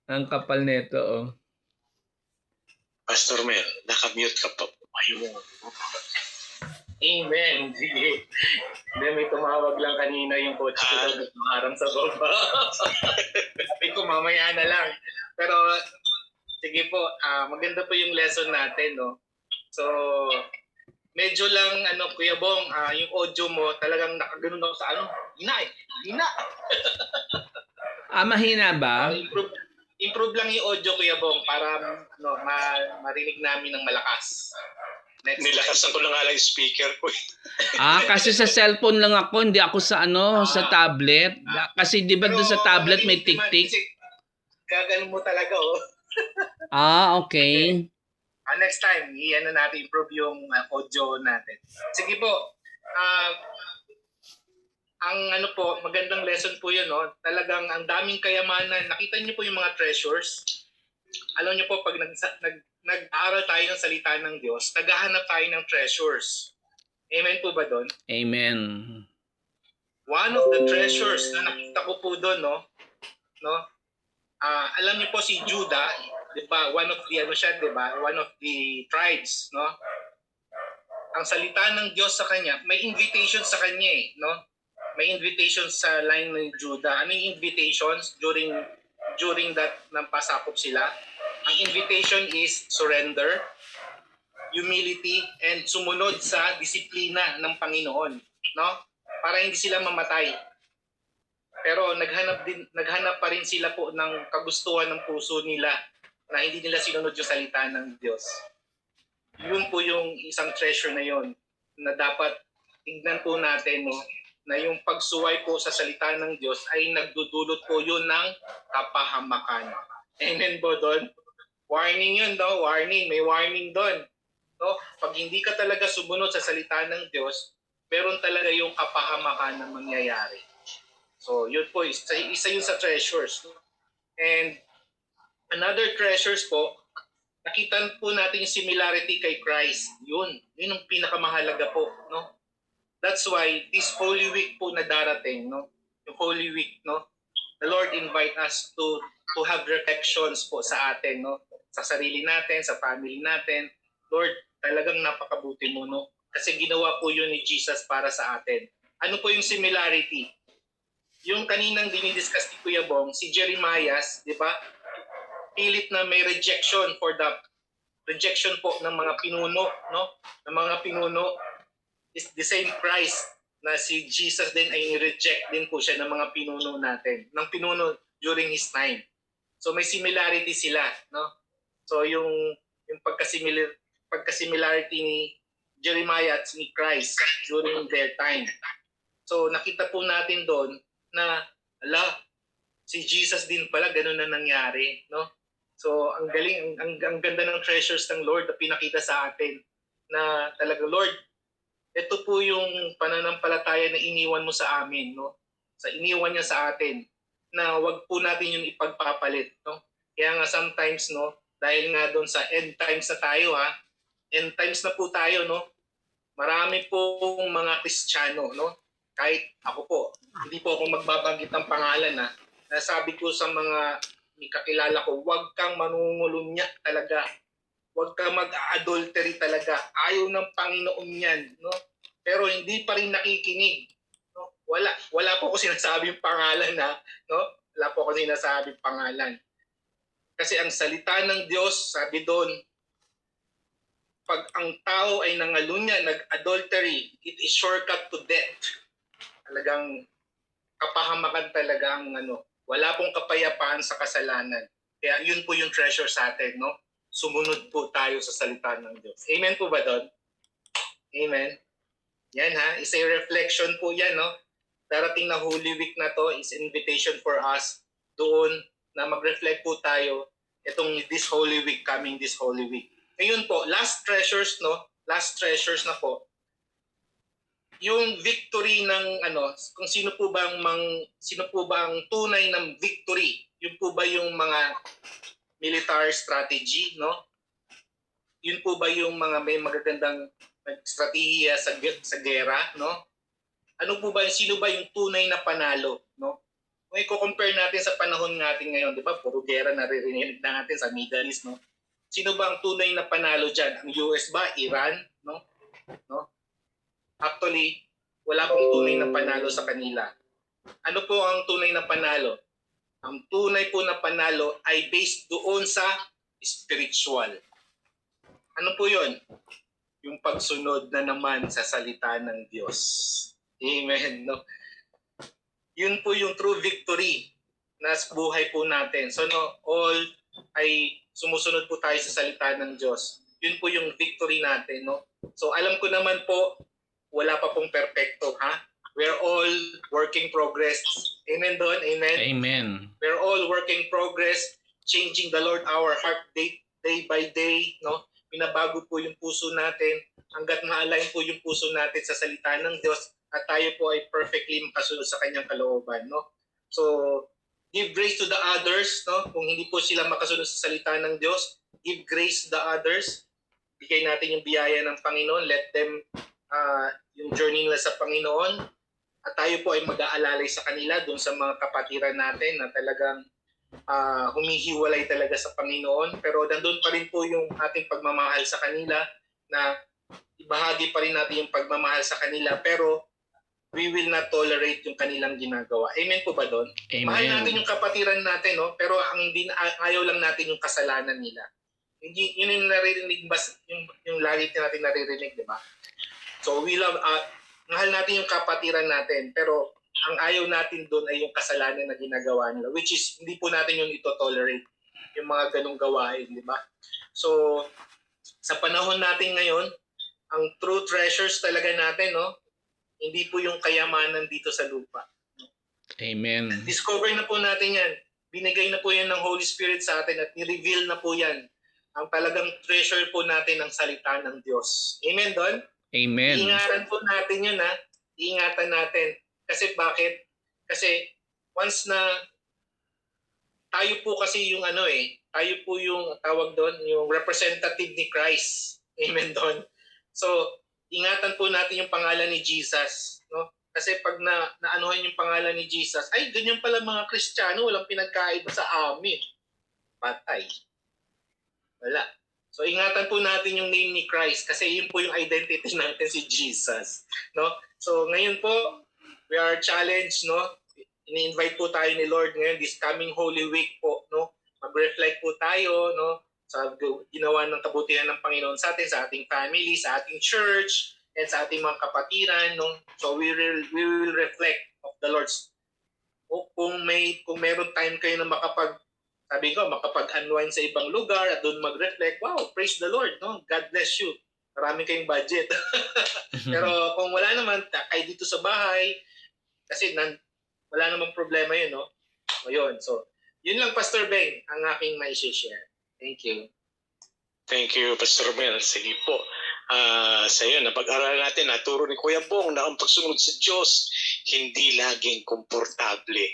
Ang kapal nito, oh. Pastor Mel, nakamute ka pa. Ayun. Amen. Sige. Hindi, may tumawag lang kanina yung coach ko daw nagmaharang sa baba. Sabi ko, mamaya na lang. Pero, sige po, maganda po yung lesson natin, no? So, medyo lang, Kuya Bong, yung audio mo, talagang nakaganon ako sa hina. Mahina ba? Improve lang yung audio, Kuya Bong, para marinig namin ng malakas. Nilakasan ko lang nga lang yung speaker ko. Kasi sa cellphone lang ako, hindi ako sa sa tablet. Kasi 'di ba doon sa tablet may tik-tik? Gagano mo talaga, oh. Okay. Next time, natin improve yung audio natin. Sige po. Ang magandang lesson po 'yun, no. Talagang ang daming kayamanan. Nakita niyo po yung mga treasures. Alam niyo po, pag nag-aaral tayo ng salita ng Diyos, naghahanap tayo ng treasures. Amen po ba doon? Amen. One of the treasures na nakita ko po doon, no? Alam niyo po si Judah, 'di ba? One of the di ba? One of the tribes, no? Ang salita ng Diyos sa kanya, may invitation sa kanya, no? May invitation sa line ng Judah. Ano yung invitations during that nang pasakop sila? Ang invitation is surrender, humility, and sumunod sa disiplina ng Panginoon, no? Para hindi sila mamatay. Pero naghanap pa rin sila po ng kagustuhan ng puso nila na hindi nila sinunod yung salita ng Diyos. Yun po yung isang treasure na yon na dapat tignan po natin, no? Na yung pagsuway po sa salita ng Diyos ay nagdudulot po yun ng kapahamakan. Amen po doon? Warning yun, no? Warning. May warning doon. No? Pag hindi ka talaga sumunod sa salita ng Diyos, meron talaga yung kapahamakan na mangyayari. So, yun po. Isa yun sa treasures. And another treasures po, nakita po natin yung similarity kay Christ. Yun ang pinakamahalaga po, no? That's why this Holy Week po na darating, no? Yung Holy Week, no? The Lord invite us to have reflections po sa atin, no? Sa sarili natin, sa family natin. Lord, talagang napakabuti mo, no? Kasi ginawa po yun ni Jesus para sa atin. Ano po yung similarity? Yung kaninang dinidiscuss ni Kuya Bong, si Jeremiah, di ba? Pilit na may rejection po ng mga pinuno, no? Ng mga pinuno is the same Christ na si Jesus din ay reject din po siya ng mga pinuno natin, ng pinuno during his time. So may similarity sila, no? So yung pagka-similarity ni Jeremiah at ni Christ during their time. So nakita po natin doon na si Jesus din pala ganun na nangyari, no? So ang galing, ang ganda ng treasures ng Lord na pinakita sa atin na talaga, Lord, ito po yung pananampalataya na iniwan mo sa amin, no? Sa iniwan niya sa atin na wag po natin yung ipagpapalit, no? Kaya nga sometimes, no, dahil nga doon sa end times na tayo ha. End times na po tayo, no? Marami pong mga Kristiyano, no? Kahit ako po, hindi po ako magbabanggit ng pangalan ha. Nasabi ko sa mga kakilala ko, huwag kang manungulunya talaga. Huwag kang mag-adultery talaga. Ayaw ng Panginoon yan, no? Pero hindi pa rin nakikinig. No? Wala po ako sinasabing pangalan na, no? Wala po ako sinasabing pangalan. Kasi ang salita ng Diyos, sabi doon, pag ang tao ay nangalunya, nag-adultery, it is shortcut to death. Talagang kapahamakan talaga ang wala pong kapayapaan sa kasalanan. Kaya yun po yung treasure sa atin, no? Sumunod po tayo sa salita ng Diyos. Amen po ba doon? Amen. Yan ha, is a reflection po yan, no? Darating na Holy Week na to is invitation for us doon na mag-reflect po tayo itong this Holy Week, coming this Holy Week. Ngayon po, last treasures, no? Last treasures na po. Yung victory ng kung sino po ba ang tunay ng victory? Yun po ba yung mga military strategy, no? Yun po ba yung mga may magagandang strategiya sa gera, no? Ano po ba, sino ba yung tunay na panalo, no? Kung i-compare natin sa panahon natin ngayon, di ba? Puro gera naririnig natin sa Middle East, no? Sino ba ang tunay na panalo diyan? Ang US ba? Iran, no? No? Actually, wala pong tunay na panalo sa kanila. Ano po ang tunay na panalo? Ang tunay po na panalo ay based doon sa spiritual. Ano po yun? Yung pagsunod na naman sa salita ng Diyos. Amen. No? Yun po yung true victory na buhay po natin. So all ay sumusunod po tayo sa salita ng Diyos. Yun po yung victory natin. No? So alam ko naman po, wala pa pong perfecto. Ha? We're all working progress. Amen doon? Amen? Amen. We're all working progress, changing the Lord our heart day by day. No? Binabago po yung puso natin hanggat ma-align po yung puso natin sa salita ng Diyos at tayo po ay perfectly makasunod sa kanyang kalooban. No? So, give grace to the others. No? Kung hindi po sila makasunod sa salita ng Diyos, give grace to the others. Bigay natin yung biyaya ng Panginoon. Let them yung journey nila sa Panginoon. At tayo po ay mag-aalalay sa kanila doon sa mga kapatiran natin na talagang humihiwalay talaga sa Panginoon. Pero nandun pa rin po yung ating pagmamahal sa kanila na ibahagi pa rin natin yung pagmamahal sa kanila pero we will not tolerate yung kanilang ginagawa. Amen po ba doon? Amen. Mahal natin yung kapatiran natin, no? Pero ang ayaw lang natin yung kasalanan nila. Hindi, yun yung naririnig, yung lagi natin naririnig, di ba? So we love, mahal natin yung kapatiran natin, pero ang ayaw natin doon ay yung kasalanan na ginagawa nila, which is hindi po natin yung ito-tolerate, yung mga ganong gawain, di ba? So, sa panahon natin ngayon, ang true treasures talaga natin, no? Hindi po yung kayamanan dito sa lupa. Amen. Discover na po natin yan. Binigay na po yan ng Holy Spirit sa atin at ni-reveal na po yan. Ang talagang treasure po natin ng salita ng Diyos. Amen doon? Amen. Ingatan po natin yun ha. Ingatan natin. Kasi bakit? Kasi once na tayo po kasi yung tayo po yung tawag doon, yung representative ni Christ. Amen doon. So, ingatan po natin yung pangalan ni Jesus. No? Kasi pag naanuhan yung pangalan ni Jesus, ay ganyan pala mga Kristiyano, walang pinagkaiba sa amin. Patay. Wala. So ingatan po natin yung name ni Christ kasi yun po yung identity natin si Jesus, no? So ngayon po we are challenged, no? Ini-invite po tayo ni Lord ngayon this coming Holy Week po, no? Mag-reflect po tayo, no? Sa ginawa ng kabutihan ng Panginoon sa atin, sa ating family, sa ating church, and sa ating mga kapatiran, no? So we will reflect of the Lord's. Kung meron time kayo na makapag-unwind sa ibang lugar at doon mag-reflect, wow, praise the Lord, no? God bless you. Marami kayong budget. Pero kung wala naman, ay dito sa bahay, kasi wala namang problema yun, no? O yun, so, yun lang, Pastor Ben, ang aking mai-share. Thank you. Thank you, Pastor Mel. Sige po. Sa iyo, napag-aralan natin, naturo ni Kuya Bong na ang pagsunod sa Diyos, hindi laging komportable.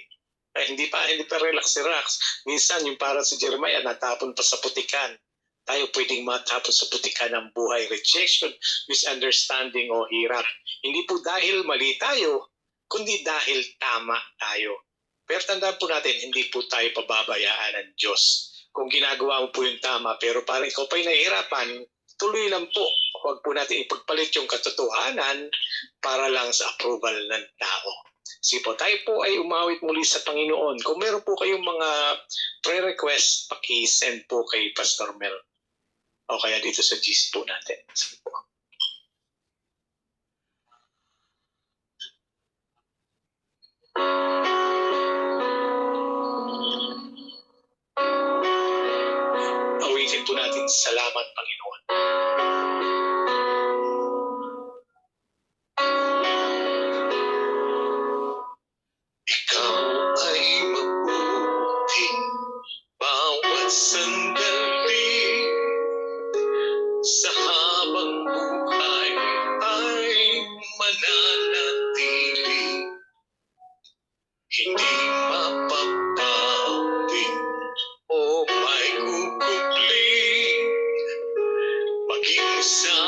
Hindi pa relax. Minsan yung para si Jeremiah natapon pa sa putikan. Tayo pwedeng matapon sa putikan ng buhay, rejection, misunderstanding o hirap. Hindi po dahil mali tayo, kundi dahil tama tayo. Pero tandaan po natin, hindi po tayo pababayaan ng Diyos. Kung ginagawa mo po yung tama, pero parang ikaw pa'y nahihirapan, tuloy lang po. Huwag po natin ipagpalit yung katotohanan para lang sa approval ng tao. Sige po, tayo po ay umawit muli sa Panginoon. Kung meron po kayong mga prayer request, paki-send po kay Pastor Mel. O kaya dito sa GC po natin. Sige po. Awitin po natin, salamat Panginoon. Ikaw ay mabuti bawat sandali, sa habang buhay ay mananatili, hindi mapapawi o may kukupli, maging sa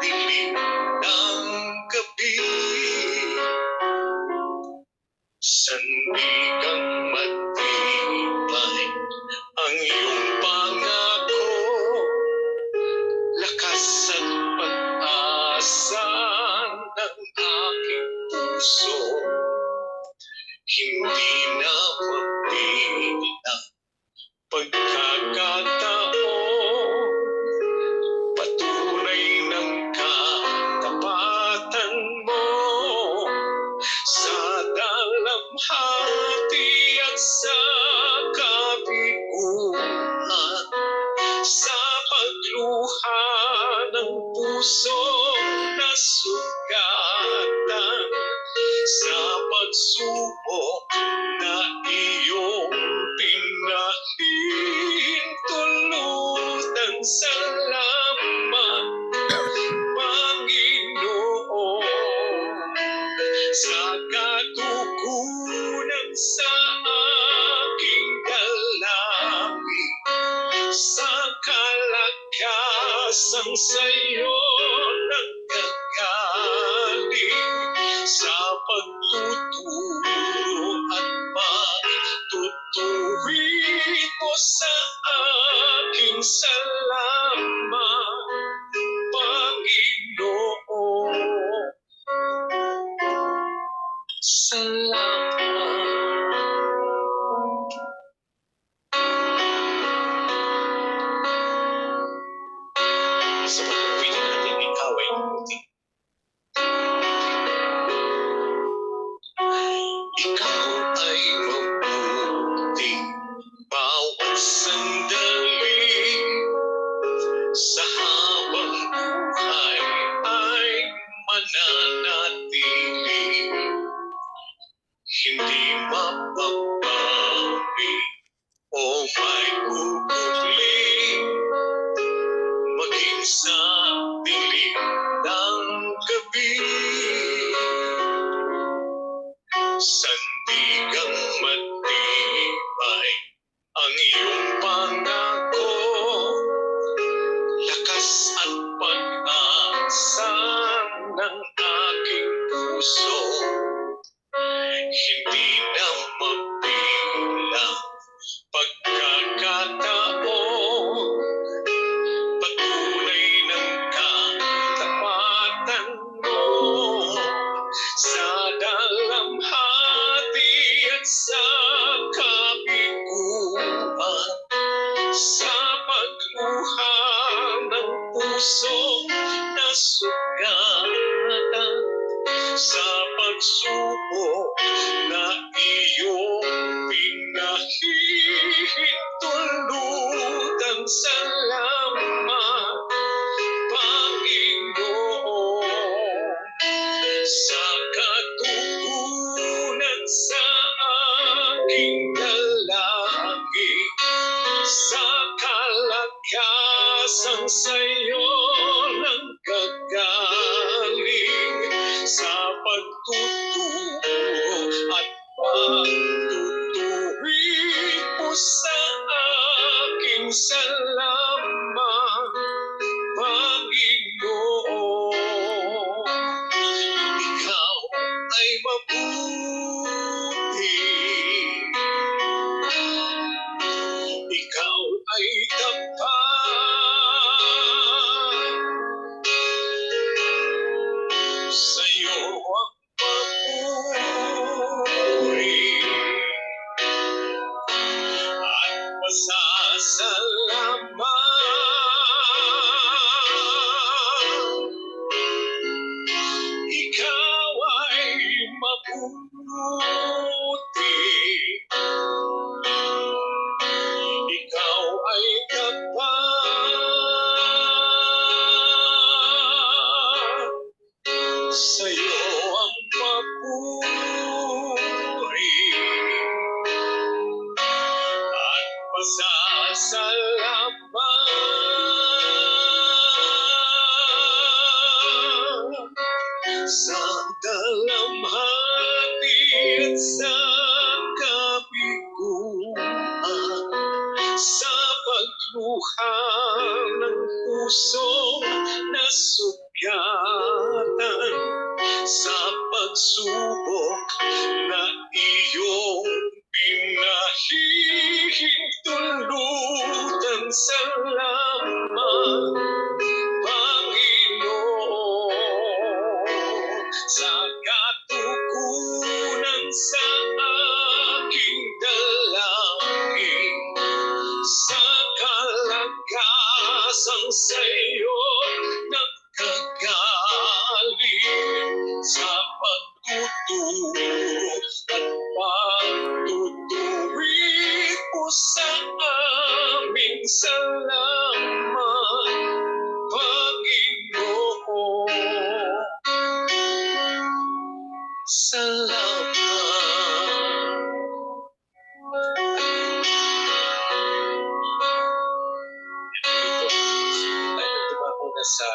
dilim ng gabi. Sandigang matibay ang iyong pangako, lakas at pag-asa ng aking puso, hindi na mabilang pagkakataon, patunay ng katapatan mo, sa dalamhati at sa kabiguan, sa pagluha ng puso na sugatan, sa pagsubok na iyong pinahintulutan. Salamat Panginoon sa katugunan sa aking dalangin, sa kalakasan sa'yo nagkagaling, sa pagtuturo at pagtutuwid mo sa aking salamat Panginoon. Salamat. Sa pagpili natin, ikaw ay mabuti. Ikaw ay mabuti bawat sandali, sa habang buhay ay mananatili, hindi mapapawi o may kukuli, maging sa dilim ng gabi. Sandigang matibay ang iyong pangako, lakas at pag-asa ng aking puso, hindi na mabilang pagkakataon, patunay ng katapatan mo, sa dalamhati at sa kabiguan, sa pagluha ng puso na sugatan, sa pagsubok na iyong pinahintulutan. Salamat Panginoon sa katugunan sa aking dalangin, sa kalakasan sa'yo nagkagaling, sa pagtuturo at pagtutuwid ay mabuti. Ikaw ay tapat, sa'yo ang papuri at pasasalamat. Ikaw ay mabuti, ikaw ay tapat, sa'yo ang papuri at pasasalamat. Sa dalamhati at sa kabiguan, sa pagluha ng pusong nasugatan, sa pagsubok na iyong pinahihintulutan. Salamat, Panginoon, sa katugunan sa aking dalangin, sa kalagasang sa'yo nagkagaling, sa pagtuturo at pagtutuwid mo sa aming salamat, Panginoon. Salamat. Tayo diba muna sa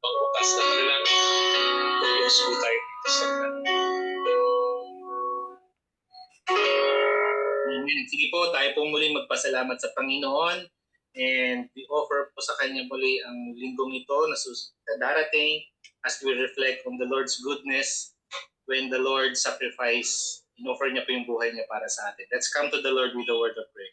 pangbukas na panalangin. Close po tayo dito sa Amen. Sige po, tayo po muli magpasalamat sa Panginoon and we offer po sa Kanya muli ang linggong ito na darating as we reflect on the Lord's goodness when the Lord sacrificed, in-offer niya po yung buhay niya para sa atin. Let's come to the Lord with a word of prayer.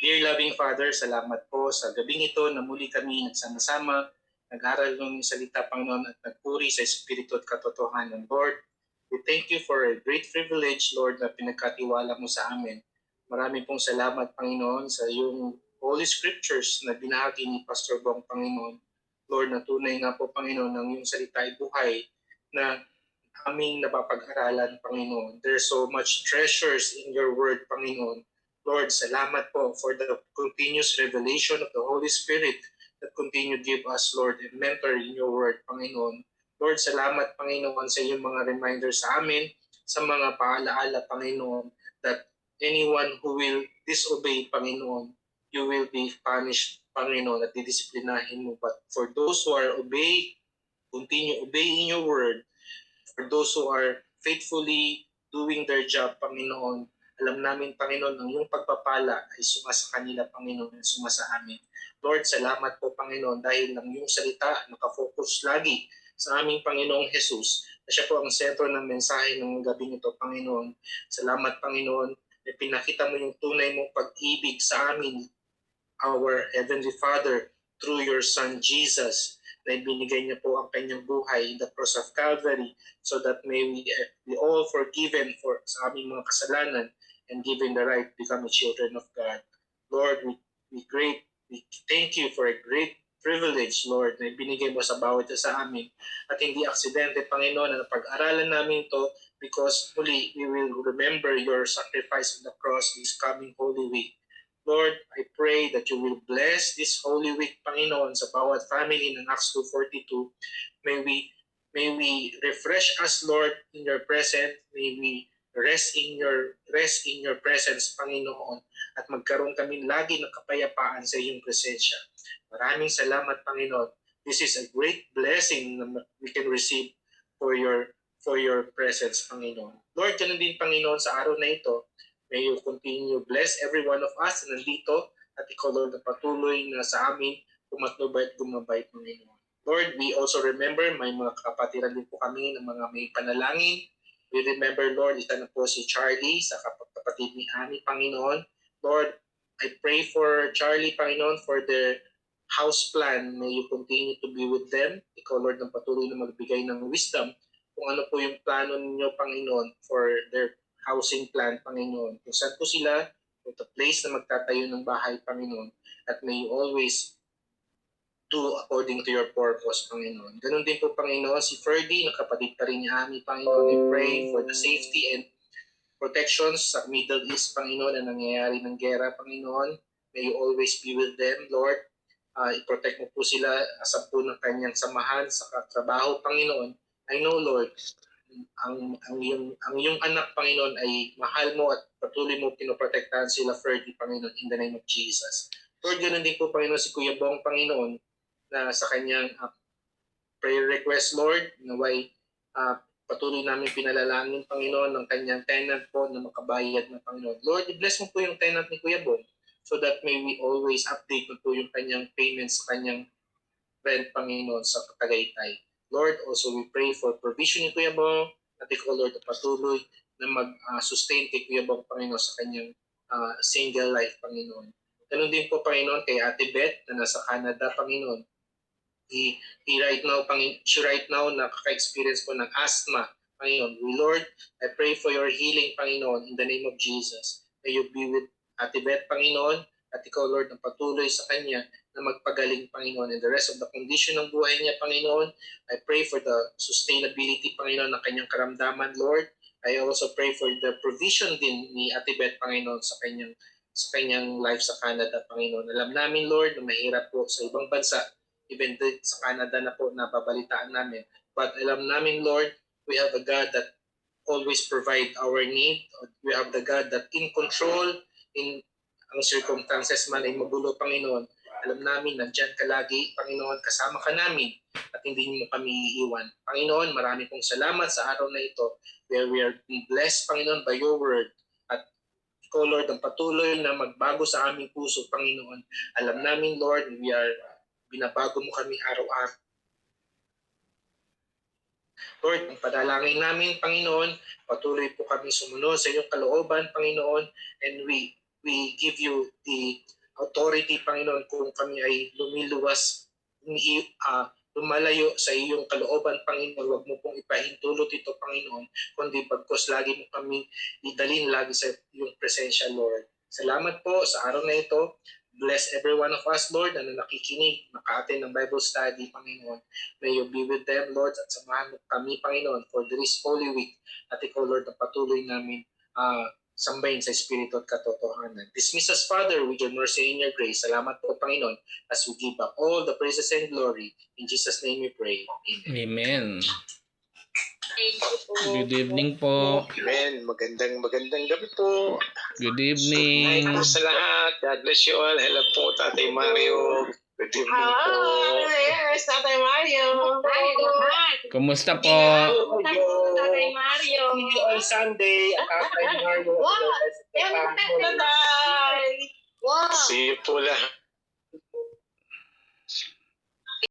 Dear loving Father, salamat po sa gabing ito na muli kami nagsama-sama, nag-aral ng salita, Panginoon, at nagpuri sa Espiritu at katotohanan. Lord, we thank you for a great privilege, Lord, na pinagkatiwala mo sa amin. Marami pong salamat, Panginoon, sa iyong Holy Scriptures na binahagi ni Pastor Bong, Panginoon. Lord, na tunay nga po, Panginoon, ng iyong salita ay buhay na aming napapag-aralan, Panginoon. There's so much treasures in your word, Panginoon. Lord, salamat po for the continuous revelation of the Holy Spirit that continue to give us, Lord, a mentor in your word, Panginoon. Lord, salamat, Panginoon, sa iyong mga reminders sa amin, sa mga paalaala, Panginoon, that anyone who will disobey, Panginoon, you will be punished, Panginoon, at didisiplinahin mo. But for those who are continue obeying your word, for those who are faithfully doing their job, Panginoon, alam namin, Panginoon, ang iyong pagpapala ay sumasa kanila, Panginoon, at sumasa amin. Lord, salamat po, Panginoon, dahil ang iyong salita nakafocus lagi sa aming Panginoong Jesus. Siya po ang sentro ng mensahe ng gabing ito, Panginoon. Salamat, Panginoon, na pinakita mo yung tunay mong pag-ibig sa amin, our Heavenly Father, through your Son Jesus, na ibinigay niya po ang kanyang buhay in the cross of Calvary so that may we be all forgiven for sa aming mga kasalanan and given the right to become a children of God. Lord, we thank you for a great privilege, Lord, na ibinigay mo sa bawat isa sa amin at hindi aksidente, Panginoon, na pag-aralan namin to because muli we will remember your sacrifice on the cross this coming Holy Week. Lord, I pray that you will bless this Holy Week, Panginoon, sa bawat family ng Acts 2:42. May we refresh us, Lord, in your presence. May we rest in your presence, Panginoon, at magkaroon kami lagi ng kapayapaan sa iyong presensya. Maraming salamat, Panginoon. This is a great blessing na we can receive for your presence, Panginoon. Lord, ganun din, Panginoon, sa araw na ito, may you continue bless every one of us na nandito at ikaw, Lord, na patuloy na sa amin kumatnubay at gumabay, Panginoon. Lord, we also remember may mga kapatiran din po kami ng mga may panalangin We remember, Lord, isa na po si Charlie sa kapatid ni Annie, Panginoon. Lord, I pray for Charlie, Panginoon, for their house plan. May you continue to be with them. Ikaw, Lord, ang patuloy na magbigay ng wisdom kung ano po yung plano ninyo, Panginoon, for their housing plan, Panginoon. Kung saan po sila, kung the place na magtatayo ng bahay, Panginoon. At may you always do according to your purpose, Panginoon. Ganun din po, Panginoon, si Ferdy, nakapatid pa rin ni Ami, Panginoon. I pray for the safety and protections sa Middle East, Panginoon, na nangyayari ng gera, Panginoon. May you always be with them, Lord. I-protect mo po sila sa po ng kanyang samahan sa trabaho, Panginoon. I know, Lord, ang iyong anak, Panginoon, ay mahal mo at patuloy mo pinoprotektahan sila, Ferdy, Panginoon, in the name of Jesus. Lord, ganun din po, Panginoon, si Kuya Bong, Panginoon, na sa kanyang prayer request, Lord, naway patuloy namin pinalalangin, Panginoon, ng kanyang tenant po na makabayad na, Panginoon. Lord, i-bless mo po yung tenant ni Kuya Bong so that may we always update mo po yung kanyang payments sa kanyang rent, Panginoon, sa Tagaytay. Lord, also we pray for provision ni Kuya Bong at ikaw, Lord, patuloy na mag-sustain kay Kuya Bong, Panginoon, sa kanyang single life, Panginoon. Ganun din po, Panginoon, kay Ate Beth na nasa Canada, Panginoon. She right now nakaka-experience po ng asthma, Panginoon. Lord, I pray for your healing, Panginoon, in the name of Jesus. May you be with Ate Beth, Panginoon, at ikaw, Lord, na patuloy sa kanya na magpagaling, Panginoon. And the rest of the condition ng buhay niya, Panginoon, I pray for the sustainability, Panginoon, ng kanyang karamdaman, Lord. I also pray for the provision din ni Ate Beth, Panginoon, sa kanyang life sa Canada, Panginoon. Alam namin, Lord, na mahirap po sa ibang bansa, even sa Canada na po nababalitaan namin. But alam namin, Lord, we have a God that always provide our need. We have the God that in control in ang circumstances man ay magulo, Panginoon. Alam namin, nandyan ka lagi, Panginoon, kasama ka namin at hindi mo kami iiwan. Panginoon, marami pong salamat sa araw na ito where we are blessed, Panginoon, by your word. At ikaw, Lord, ang patuloy na magbago sa aming puso, Panginoon. Alam namin, Lord, binabago mo kami araw-araw. Lord, ang padalangin namin, Panginoon, patuloy po kami sumunod sa iyong kalooban, Panginoon, and we give you the authority, Panginoon, kung kami ay lumalayo sa iyong kalooban, Panginoon. Huwag mo pong ipahintulot ito, Panginoon, kundi pagkos lagi mo kami idalhin lagi sa iyong presensya, Lord. Salamat po sa araw na ito. Bless every one of us, Lord, na nakikinig, naka-attend ng Bible study, Panginoon. May you be with them, Lord, at samahan mo kami, Panginoon, for this Holy Week. At ikaw, Lord, na patuloy namin sambahin sa Espiritu at katotohanan. Dismiss us, Father, with your mercy and your grace. Salamat po, Panginoon, as we give up all the praises and glory. In Jesus' name we pray. Amen. Amen. Thank you po. Good evening po. Amen. Magandang gabi po. Good Good evening. night po sa lahat. God bless you all. Hello po, Tatay Mario. Good evening po. Yes, Tatay Mario. Hi, lahat. Kumusta po? Tatay Mario. See you on Sunday at Tatay Mario. Wow. Bye. Wow. See you po lahat.